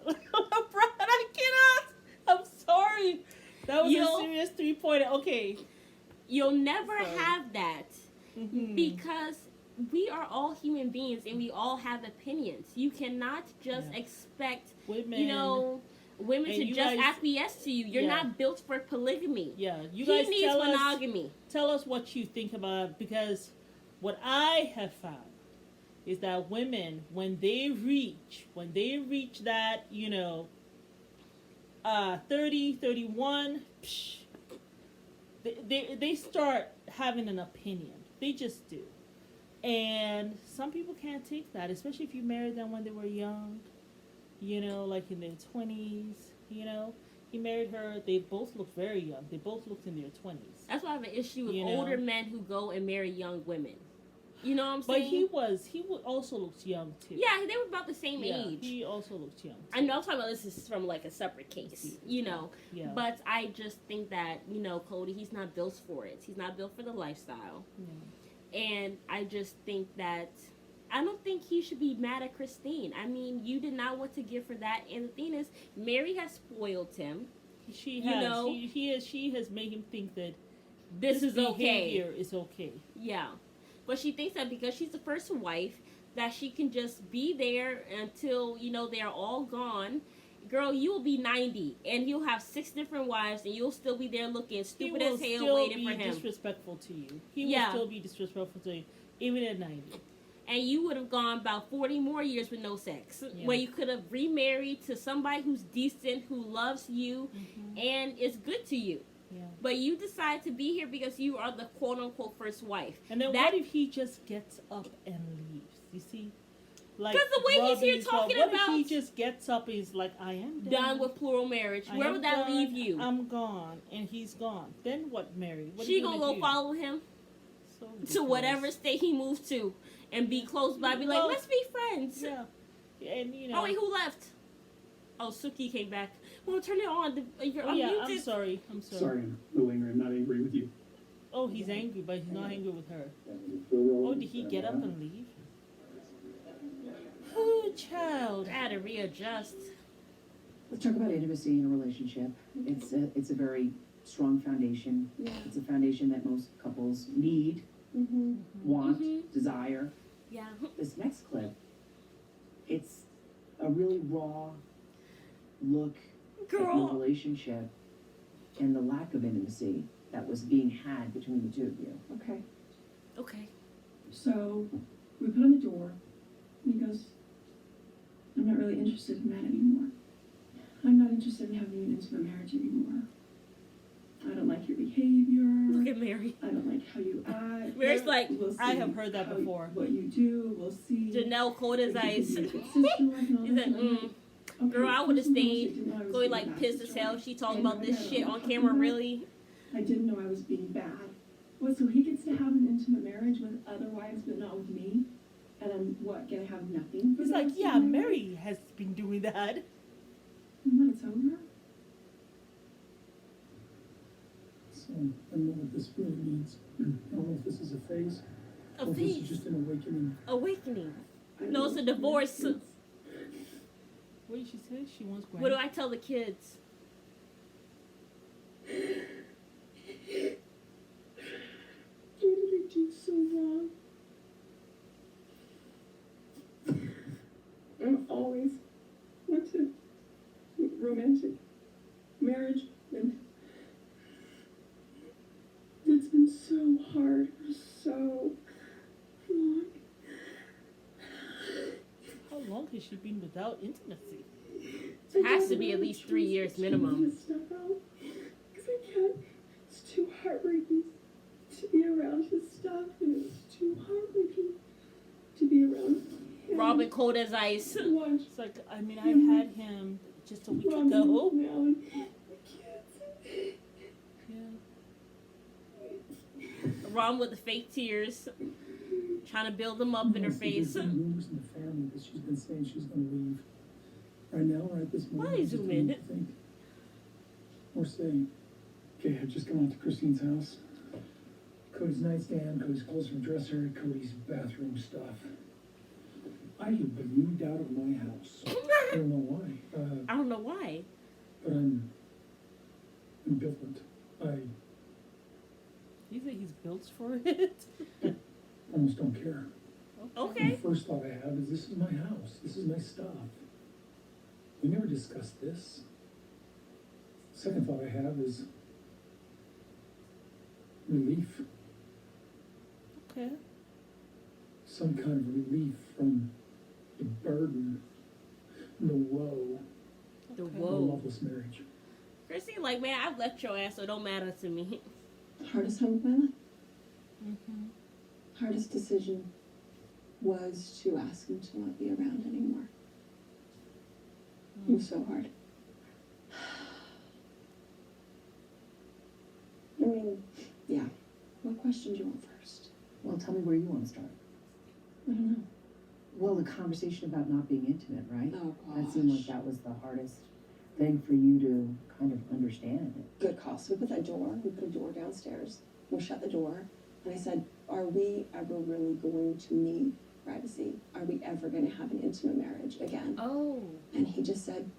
I cannot. I'm sorry. That was a serious 3-pointer. Okay. You'll never have that. Because we are all human beings and we all have opinions. You cannot just expect women to just acquiesce to you. You're not built for polygamy. Yeah, you he guys needs monogamy. Tell us what you think about it, because what I have found is that women, when they reach that 30, 31, they start having an opinion. They just do. And some people can't take that, especially if you married them when they were young, like in their 20s, He married her, they both looked very young. They both looked in their 20s. That's why I have an issue with older men who go and marry young women. You know what I'm saying? But he also looked young, too. Yeah, they were about the same age. He also looked young, too. I know I'm talking about this is from, like, a separate case, Yeah. But I just think that, Cody, he's not built for it. He's not built for the lifestyle. Yeah. And I just think that I don't think he should be mad at Christine. I mean, you did not want to give her that. And the thing is, Mary has spoiled him. She has. She has made him think that this is behavior is okay. Yeah. But she thinks that because she's the first wife, that she can just be there until, they're all gone. Girl, you will be 90, and he'll have 6 different wives, and you'll still be there looking stupid as hell waiting for him. He will still be disrespectful to you. He will still be disrespectful to you, even at 90. And you would have gone about 40 more years with no sex. Yeah. Where you could have remarried to somebody who's decent, who loves you, and is good to you. Yeah. But you decide to be here because you are the quote-unquote first wife. And then what if he just gets up and leaves? You see? Because the way he's here talking about... What if he just gets up and he's like, I am done with plural marriage. Where would that leave you? I'm gone. And he's gone. Then what, Mary? What she gonna go follow him to whatever state he moves to. And be close by, be like, let's be friends. Yeah. And, Oh, wait, who left? Oh, Suki came back. Well, turn it on. I'm sorry. Sorry, I'm a little angry. I'm not angry with you. Oh, he's angry, but he's not angry with her. Oh, did he get up and leave? Oh, child. I had to readjust. Let's talk about intimacy in a relationship. It's a very strong foundation. Yeah. It's a foundation that most couples need. Want, desire. Yeah. This next clip, it's a really raw look at your relationship and the lack of intimacy that was being had between the two of you. Okay. So we put on the door, and he goes, I'm not really interested in that anymore. I'm not interested in having an intimate marriage anymore. I don't like your behavior. Look at Mary. I don't like how you act. Mary's like, I have heard that before. What you do, we'll see. Janelle cold as ice. He's like, girl, I would have stayed. Chloe like pissed as hell. She talking about this shit on camera, really? I didn't know I was being bad. What, so he gets to have an intimate marriage with other wives, but not with me? And I'm, gonna have nothing? He's like, yeah, Mary has been doing that. And then it's over? So, I don't know what this really means. I don't know if this is a phase. A or phase? If this is just an awakening. Awakening. No, it's a divorce. What did she say? She wants What do I tell the kids? What did I do so wrong? I'm always wanted romantic marriage, and it's been so hard for so long. How long has she been without intimacy? It has to be at least 3 years minimum. Stuff out, 'cause I can't. It's too heartbreaking to be around his stuff, and it's too heartbreaking to be around him. Robin cold as ice. It's like, I mean, I had him just a week ago. Now and the kids. Ron with the fake tears, trying to build them up in her face. There's rumors in the family that she's been saying she's going to leave. Right now, right this moment, Why I just zoom don't in? think or say, okay, I've just come out to Christine's house. Cody's nightstand, Cody's clothes from dresser, Cody's bathroom stuff. I have been moved out of my house. I don't know why. I don't know why. But I'm ambivalent. I You think he's built for it? almost don't care. Okay. The first thought I have is, this is my house. This is my stuff. We never discussed this. Second thought I have is relief. Okay. Some kind of relief from the burden and the woe The of a whoa. loveless marriage. Chrissy, like, man, I've left your ass, so it don't matter to me. Hardest time of my life. Mm-hmm. Hardest decision was to ask him to not be around anymore. It was so hard. I mean, yeah. What question do you want first? Well, tell me where you want to start. I don't know. Well, the conversation about not being intimate, right? Oh, That seemed like gosh. that was the hardest thing for you to kind of understand. Good call. So we put that door, we put a door downstairs. We shut the door. And I said, are we ever really going to need privacy? Are we ever going to have an intimate marriage again? Oh. And he just said,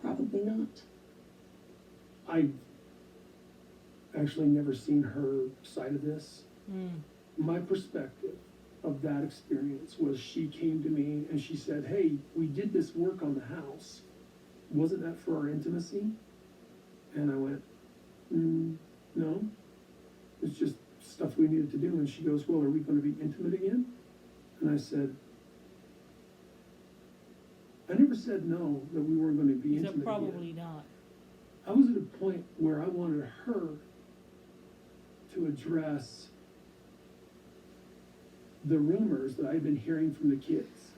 probably not. I've actually never seen her side of this. Mm. My perspective of that experience was, she came to me and she said, hey, we did this work on the house. Wasn't that for our intimacy? And I went, no. It's just stuff we needed to do. And she goes, well, are we going to be intimate again? And I said, I never said no, that we weren't going to be He said intimate probably again. not. I was at a point where I wanted her to address the rumors that I've been hearing from the kids.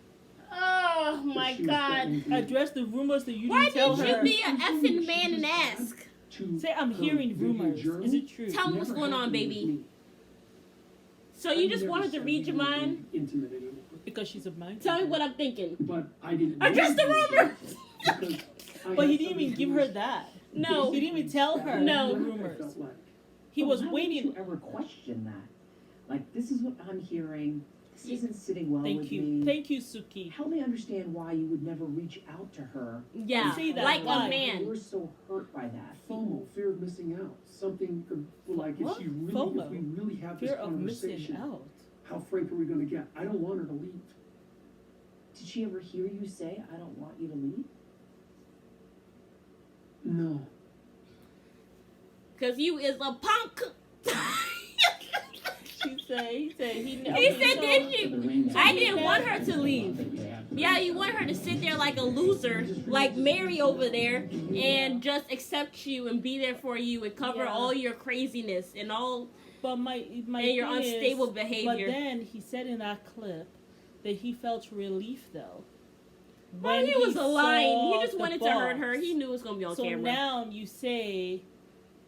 Oh, that my she was God. threatening to- Address the rumors that you Why didn't tell did you her. be an She effing just man and had ask? to Say, I'm her hearing video rumors. journal. Is it true? Tell me what's Never going on, happened with baby. me. So you I just never wanted to said read we your were gonna mind? be intimate anymore. Because she's a mind. Tell me reader. what I'm thinking. But I didn't. Address the know rumors! because I But he had didn't even somebody give who her was that. No. He didn't even tell her No. the I rumors. felt like. He was Why would waiting. you ever question that? Like, this is what I'm hearing. This isn't sitting well Thank with you. me. Thank you, Suki. Help me understand why you would never reach out to her. Yeah, You say that. like Why? a man. You're so hurt by that. FOMO, fear of missing out. Something like, if What? she really, FOMO? if we really have this Fear of missing conversation, out. how frank are we going to get? I don't want her to leave. Did she ever hear you say, I don't want you to leave? No. Because you is a punk. He said, he He said, did you? I didn't want her to leave. Yeah, you want her to sit there like a loser, like Mary over there, and just accept you and be there for you and cover Yeah. all your craziness and all But my and your thing unstable is, behavior. But then he said in that clip that he felt relief though. Well, when he was lying. saw He just the wanted to hurt box. her. He knew it was gonna be on So camera. now you say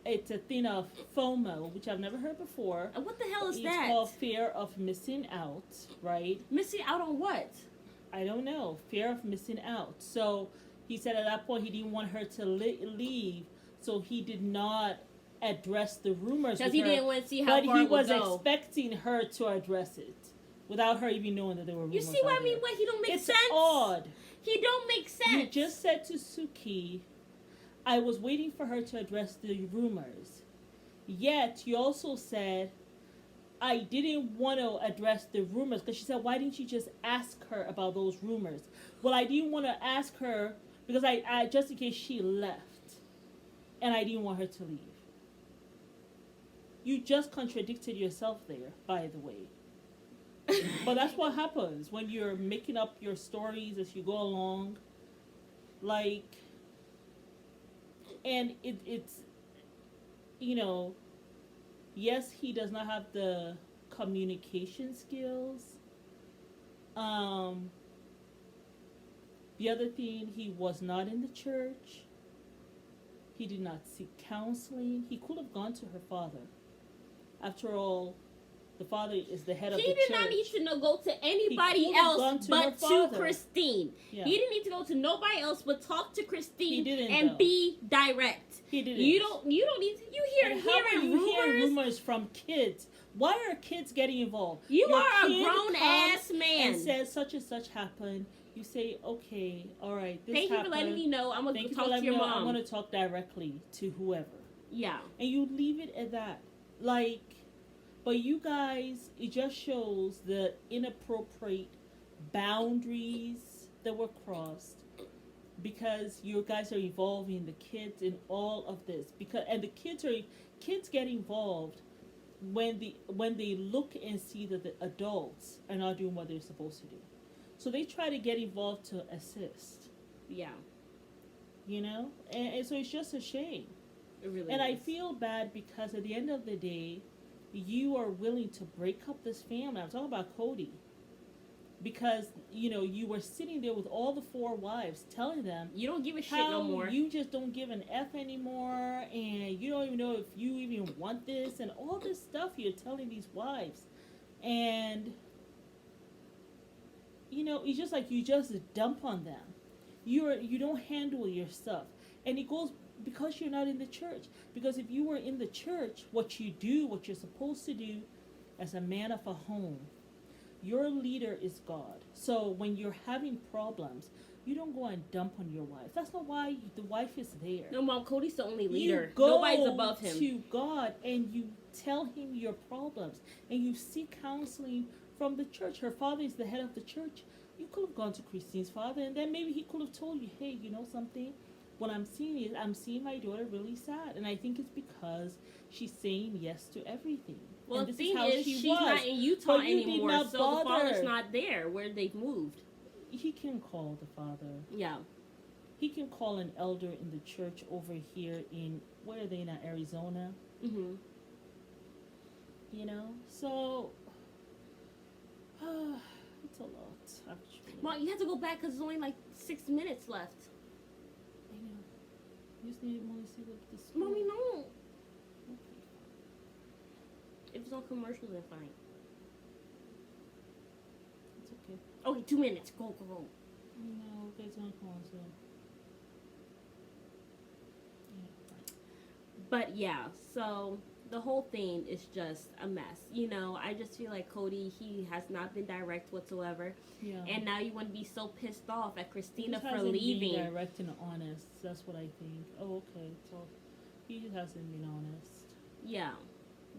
it's a thing of FOMO, which I've never heard before. What the hell is It's that? called fear of missing out, right? Missing out on what? I don't know. Fear of missing out. So he said at that point he didn't want her to leave, so he did not address the rumors Because with he her, didn't want to see how but far he it was would go. expecting her to address it without her even knowing that there were You rumors see what out I mean? there. What he don't make It's sense. odd. He don't make sense. You just said to Suki, I was waiting for her to address the rumors. Yet you also said, I didn't want to address the rumors because she said, why didn't you just ask her about those rumors? Well, I didn't want to ask her because I just in case she left, and I didn't want her to leave. You just contradicted yourself there, by the way. But that's what happens when you're making up your stories as you go along. Like, and it's, you know, yes, he does not have the communication skills. The other thing, he was not in the church. He did not seek counseling. He could have gone to her father. After all, the father is the head of He the did church. not need to go to anybody could have gone else to but her to father. Christine. Yeah. He didn't need to go to nobody else but talk to Christine He didn't, and though. be direct. He didn't. You don't need to. You And how are hearing you rumors. hearing rumors from kids? Why are kids getting involved? You Your are a kid grown comes ass man. and says such and such happened. You say, okay, all right, this Thank you happened. for letting me know. I'm gonna Thank you talk for to letting your me know. mom. I'm gonna talk directly to whoever. Yeah. And you leave it at that. Like, but you guys, it just shows the inappropriate boundaries that were crossed because you guys are involving the kids in all of this. And the kids get involved when they look and see that the adults are not doing what they're supposed to do. So they try to get involved to assist. Yeah. You know? And so it's just a shame. It really And is. I feel bad because at the end of the day, you are willing to break up this family. I'm talking about Cody. Because, you were sitting there with all the 4 wives telling them You don't give a shit how no more. you just don't give an F anymore and you don't even know if you even want this and all this stuff you're telling these wives. And, it's just like you just dump on them. You don't handle your stuff. And it goes because you're not in the church. Because if you were in the church, what you're supposed to do as a man of a home, your leader is God. So when you're having problems, you don't go and dump on your wife. That's not why the wife is there. No, Mom, Cody's the only leader. You go Nobody's above him. to God and you tell him your problems and you seek counseling from the church. Her father is the head of the church. You could have gone to Christine's father and then maybe he could have told you, hey, you know something? What I'm seeing my daughter really sad. And I think it's because she's saying yes to everything. Well, and the this thing how is, she she's was. not in Utah But you did anymore, not so bother. the father's not there where they've moved. He can call the father. Yeah. He can call an elder in the church over here in, where are they now, Arizona? Mm-hmm. So, it's a lot, actually. Mom, you have to go back because there's only like 6 minutes left. I know. You just need to see what this. Mommy, no. Okay. If it's on commercials, then fine. It's okay. Okay, 2 minutes. Go. No, it's on console. Yeah, fine. But yeah, so the whole thing is just a mess. I just feel like Cody, he has not been direct whatsoever. Yeah. And now you want to be so pissed off at Christina He for hasn't leaving. been direct and honest. That's what I think. Oh, okay. So he just hasn't been honest. Yeah.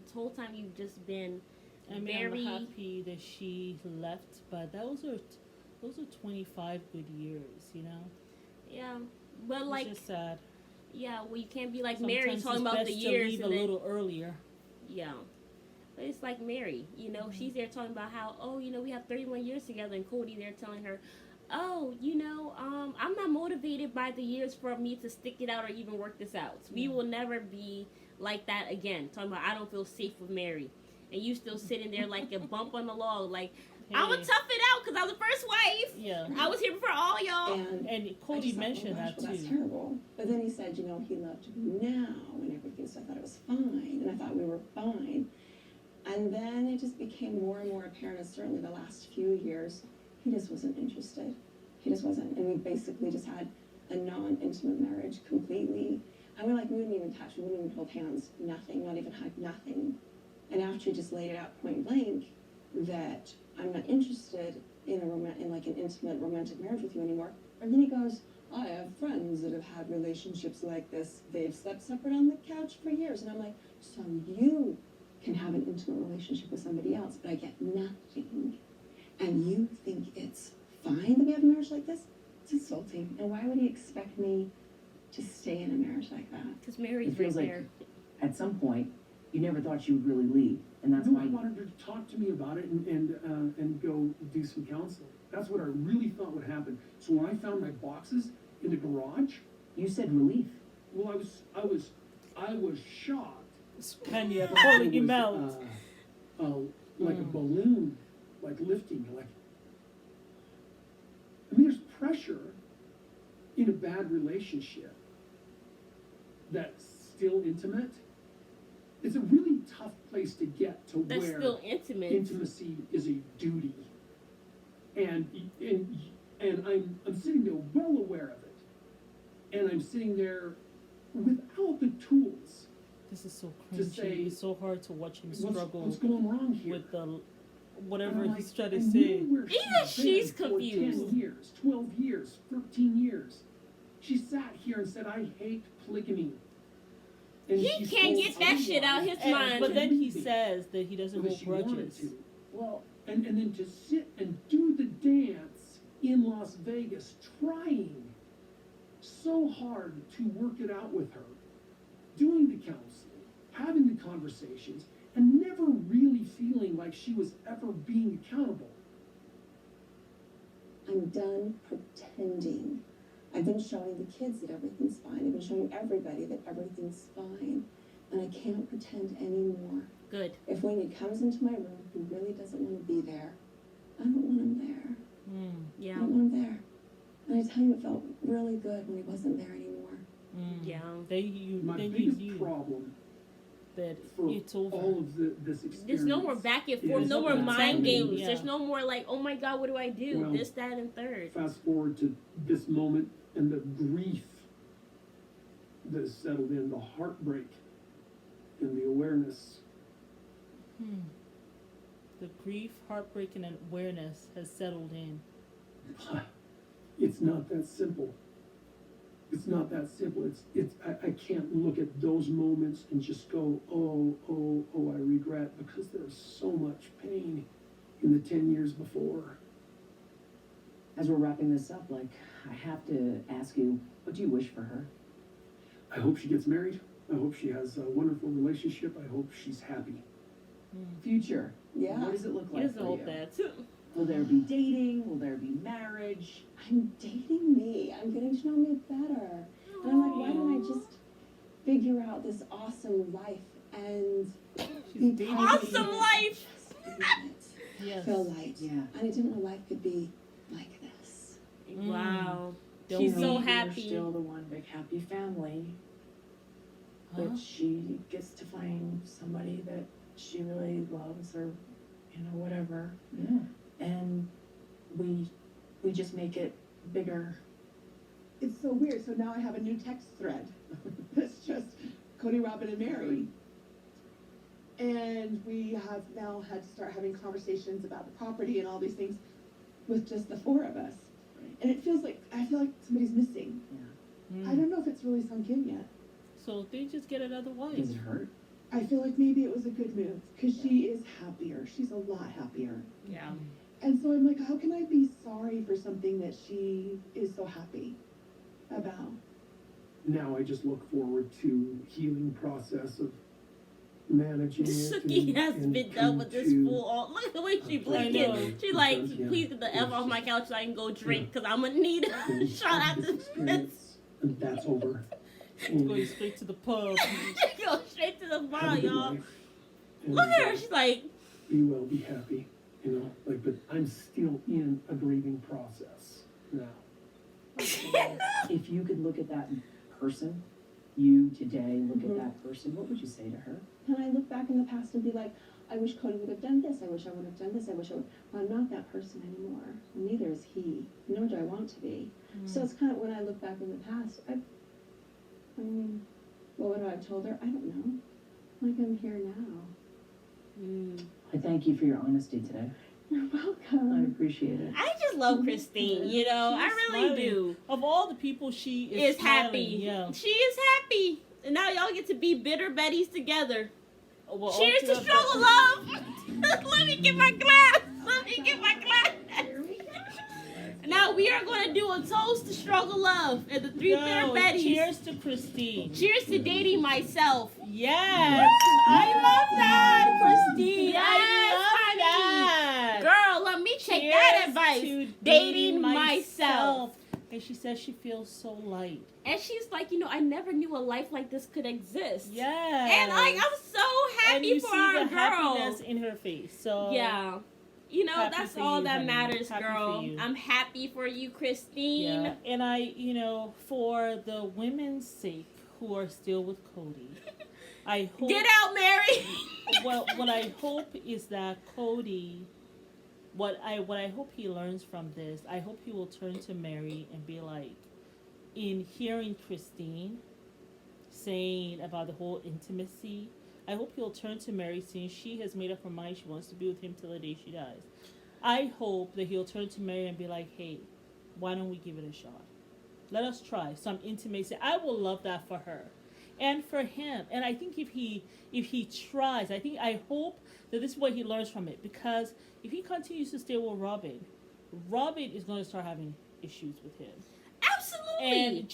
This whole time you've just been I'm happy that she left, but those are 25 good years, Yeah. But like, it's just sad. yeah, well, you can't be like Mary Sometimes talking it's about best the to years leave and a then, little earlier. yeah. But it's like Mary, she's there talking about how, we have 31 years together, and Cody there telling her, I'm not motivated by the years for me to stick it out or even work this out. We will never be like that again. Talking about I don't feel safe with Mary, and you still sitting there like a bump on the log, like I'm gonna tough it out because I was the first wife. Yeah. I was here before all y'all. And I Cody just thought, mentioned oh gosh, that well, that's too. terrible. But then he said, he loved me now and everything, so I thought it was fine, and I thought we were fine. And then it just became more and more apparent, and certainly the last few years, he just wasn't interested. He just wasn't. And we basically just had a non-intimate marriage completely. And we wouldn't even touch, we wouldn't even hold hands, nothing, not even hug, nothing. And after he just laid it out point blank that I'm not interested in an intimate romantic marriage with you anymore. And then he goes, I have friends that have had relationships like this. They've slept separate on the couch for years. And I'm like, so you can have an intimate relationship with somebody else, but I get nothing. And you think it's fine that we have a marriage like this? It's insulting. And why would he expect me to stay in a marriage like that? Because Mary's It right feels like there. at some point you never thought she would really leave, and that's No, why. I wanted her to talk to me about it and go do some counseling. That's what I really thought would happen. So when I found my boxes in the garage, You said relief. well, I was shocked. Kenya It pulling him was, out. like a balloon, like lifting, there's pressure in a bad relationship that's still intimate. it's a really tough place to get to That's where still intimate. intimacy is a duty. And I'm sitting there well aware of it. And I'm sitting there without the tools. This is so To cringy. say, It's so hard to watch him struggle what's going wrong here? with the whatever And I'm he's like, trying to I say. know where Even she's been confused. For 10 years, 12 years, 13 years. She sat here and said, I hate polygamy. And He she can't told get that shit out his otherwise. mind. But then he says that he doesn't Because hold she wanted grudges. to. Well, And then to sit and do the dance in Las Vegas, trying so hard to work it out with her, doing the counseling, having the conversations, and never really feeling like she was ever being accountable. I'm done pretending. I've been showing the kids that everything's fine. I've been showing everybody that everything's fine. And I can't pretend anymore. Good. If when he comes into my room, he really doesn't want to be there, I don't want him there. I Yeah. don't want him there. And I tell you, it felt really good when he wasn't there anymore. Yeah. My Then biggest you problem that for it's over. all of this experience. There's no more back and forth, is no more that mind games. Yeah. There's no more like, oh my God, what do I do? Well, This, that, and third. Fast forward to this moment and the grief that has settled in, the heartbreak and the awareness. The grief, heartbreak, and awareness has settled in. It's not that simple. It's not that simple. I can't look at those moments and just go, oh, I regret, because there's so much pain in the 10 years before. as we're wrapping this up, like, I have to ask you, what do you wish for her? I hope she gets married. I hope she has a wonderful relationship. I hope she's happy. Future. Yeah. What does it look He like doesn't for hope you? that. Will there be dating? Will there be marriage? I'm dating me. I'm getting to know me better. And I'm like, why don't I just figure out this awesome life and be dating part of Awesome it, life! just be in it, Yes. feel light. Yeah. And I didn't know life could be like this. Wow. Don't She's so we- happy. We're still the one big happy family. Huh? But she gets to find somebody that she really loves, or whatever, Yeah. and we just make it bigger. It's so weird. So now I have a new text thread that's just Cody, Robin, and Mary. And we have now had to start having conversations about the property and all these things with just the four of us. And I feel like somebody's missing. Mm. I don't know if it's really sunk in yet. So they just get another wife. Does it hurt? I feel like maybe it was a good move because she is happier. She's a lot happier. Yeah. And so I'm like, how can I be sorry for something that she is so happy about? Now I just look forward to healing process of managing it. Suki has been done with this fool all. Look at the way she know. blinking. She's like, Yeah. please get the F off my couch so I can go drink because I'm going to need a shot after this. experience, and that's over. Going straight to the pub. She go straight to the bar, Have a good y'all. life. And, Look at her. She's like, be well, be happy. But I'm still in a grieving process now. If you could look at that person, you today, look at that person, what would you say to her? And I look back in the past and be like, I wish Cody would have done this. I wish I would have done this. I wish I would. Well, I'm not that person anymore. And neither is he. Nor do I want to be. So it's kind of when I look back in the past, I mean, what would I have told her? I don't know. Like, I'm here now. I thank you for your honesty today. You're I welcome. appreciate it. I just love Christine, I She's really smiling. do. Of all the people, she Is happy. smiling, Yeah. She is happy. And now y'all get to be bitter Betties together. Well, all Cheers three to of struggle, them- love. Let me get my glass. Let me get my glass. Now we are going to do a toast to struggle, love, and the three bitter Yo, Betties. cheers to Christine. Cheers to dating myself. Yes, I love that, Christine. Yes, I honey. love that. Girl, let me take Cheers that advice. to Dating myself. And she says she feels so light. And she's like, I never knew a life like this could exist. Yes. And I'm so And happy you for see our the girl. happiness in her face. So Yeah. Happy That's for all you, that honey. matters, Happy for girl. you. I'm happy for you, Christine. Yeah. And for the women's sake who are still with Cody, I hope. Get out, Mary. Well, what I hope is that Cody. What I hope he learns from this, I hope he will turn to Mary and be like, in hearing Christine saying about the whole intimacy, I hope he'll turn to Mary since she has made up her mind she wants to be with him till the day she dies. I hope that he'll turn to Mary and be like, hey, why don't we give it a shot? Let us try some intimacy. I will love that for her and for him. And I think if he tries, I hope that this is what he learns from it, because if he continues to stay with Robin is going to start having issues with him. Absolutely. And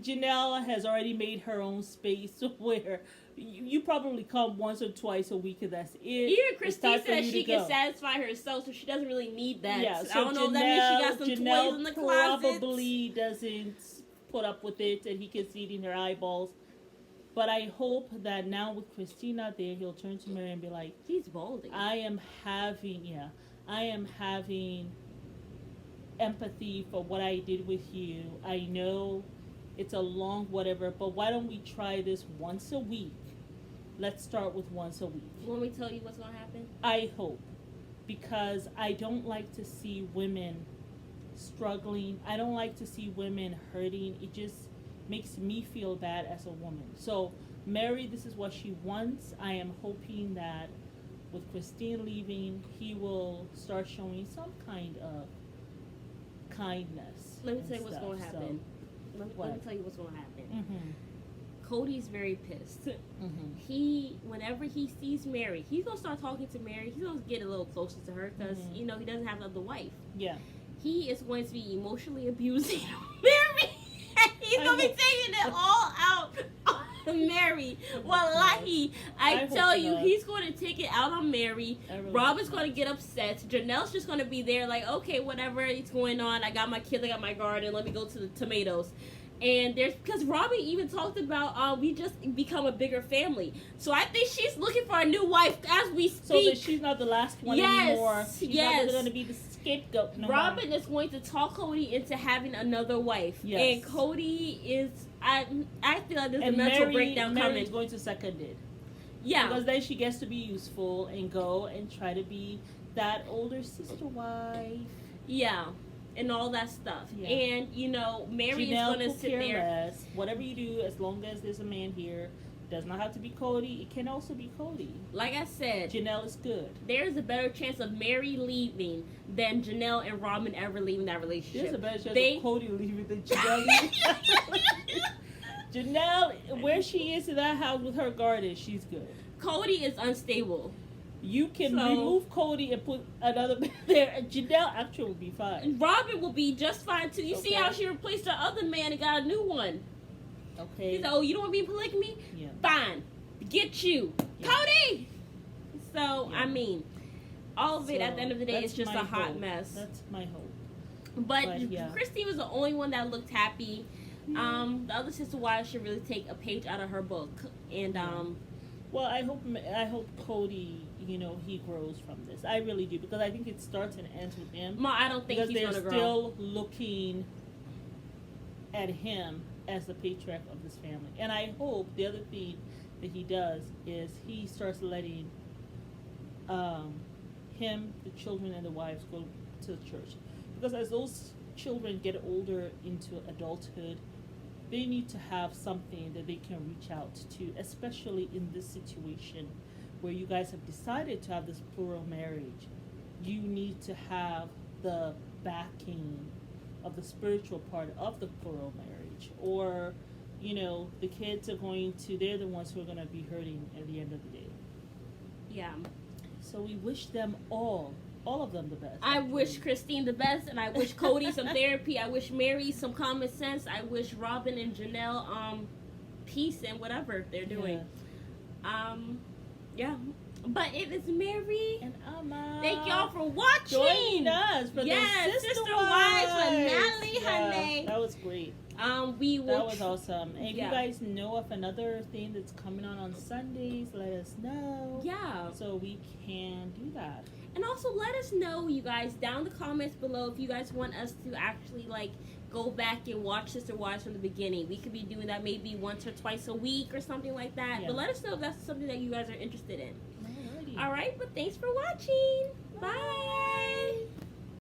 Janelle has already made her own space where you probably come once or twice a week and that's it. Even Christine said she can satisfy herself, so she doesn't really need that. Yeah, so I don't know if that means she got some toys in the closet. Probably doesn't put up with it and he can see it in her eyeballs. But I hope that now with Christine out there, he'll turn to Mary and be like, he's balding. I am having empathy for what I did with you. I know it's a long whatever, but why don't we try this once a week? Let's start with once a week. You want me to tell you what's going to happen? I hope. Because I don't like to see women struggling. I don't like to see women hurting. It just makes me feel bad as a woman. So, Mary, this is what she wants. I am hoping that with Christine leaving, he will start showing some kind of kindness. Let me tell you what's going to happen. So, let me tell you what's going to happen. Mm-hmm. Cody's very pissed. Mm-hmm. Whenever he sees Mary, he's going to start talking to Mary. He's going to get a little closer to her because, he doesn't have another wife. Yeah. He is going to be emotionally abusing Mary. He's going to be taking it all out on Mary. Wallahi, I tell you, he's going to take it out on Mary. Robin's going to get upset. Janelle's just going to be there like, okay, whatever is going on. I got my kids, I got my garden. Let me go to the tomatoes. And because Robin even talked about we just become a bigger family. So I think she's looking for a new wife as we speak. So that she's not the last one anymore. She's not going to be the scapegoat no Robin more. is going to talk Cody into having another wife. Yes. And Cody is, I feel like there's a mental breakdown Mary coming. is going to second it. Yeah. Because then she gets to be useful and go and try to be that older sister wife. Yeah. And all that stuff. Yeah. And, Mary Janelle is going to sit there. Less. Whatever you do, as long as there's a man here, does not have to be Cody. It can also be Cody. Like I said, Janelle is good. There's a better chance of Mary leaving than Janelle and Robin ever leaving that relationship. There's a better chance of Cody leaving than Janelle leaving. Janelle, where she is in that house with her garden, she's good. Cody is unstable. You can remove Cody and put another man there, and Janelle actually will be fine. Robin will be just fine too. You see how she replaced her other man and got a new one. Okay. He said, "Oh, you don't want to be in polygamy? Yeah. Fine, get you, Cody." So I mean, all of it at the end of the day is just a hot mess. That's my hope. But Christine was the only one that looked happy. The other sister wives should really take a page out of her book, and Well, I hope Cody, he grows from this. I really do, because I think it starts and ends with him. Ma, I don't think he's going to grow. Because they're still looking at him as the patriarch of this family. And I hope the other thing that he does is he starts letting him, the children, and the wives go to the church. Because as those children get older into adulthood, they need to have something that they can reach out to, especially in this situation where you guys have decided to have this plural marriage. You need to have the backing of the spiritual part of the plural marriage. Or, the kids they're the ones who are going to be hurting at the end of the day. Yeah. So we wish them all of them the best. I wish Christine the best, and I wish Cody some therapy. I wish Mary some common sense. I wish Robin and Janelle peace and whatever they're doing. Yeah. But it is Mary and Amma. Thank y'all for watching. Join us for the Sister Wives with Natalie Honey. That was great. That was awesome. And if you guys know of another thing that's coming on Sundays, let us know. Yeah. So we can do that. And also let us know, you guys, down in the comments below if you guys want us to actually go back and watch Sister Wives from the beginning. We could be doing that maybe once or twice a week or something like that. Yeah. But let us know if that's something that you guys are interested in. Alrighty. All right, but thanks for watching. Bye.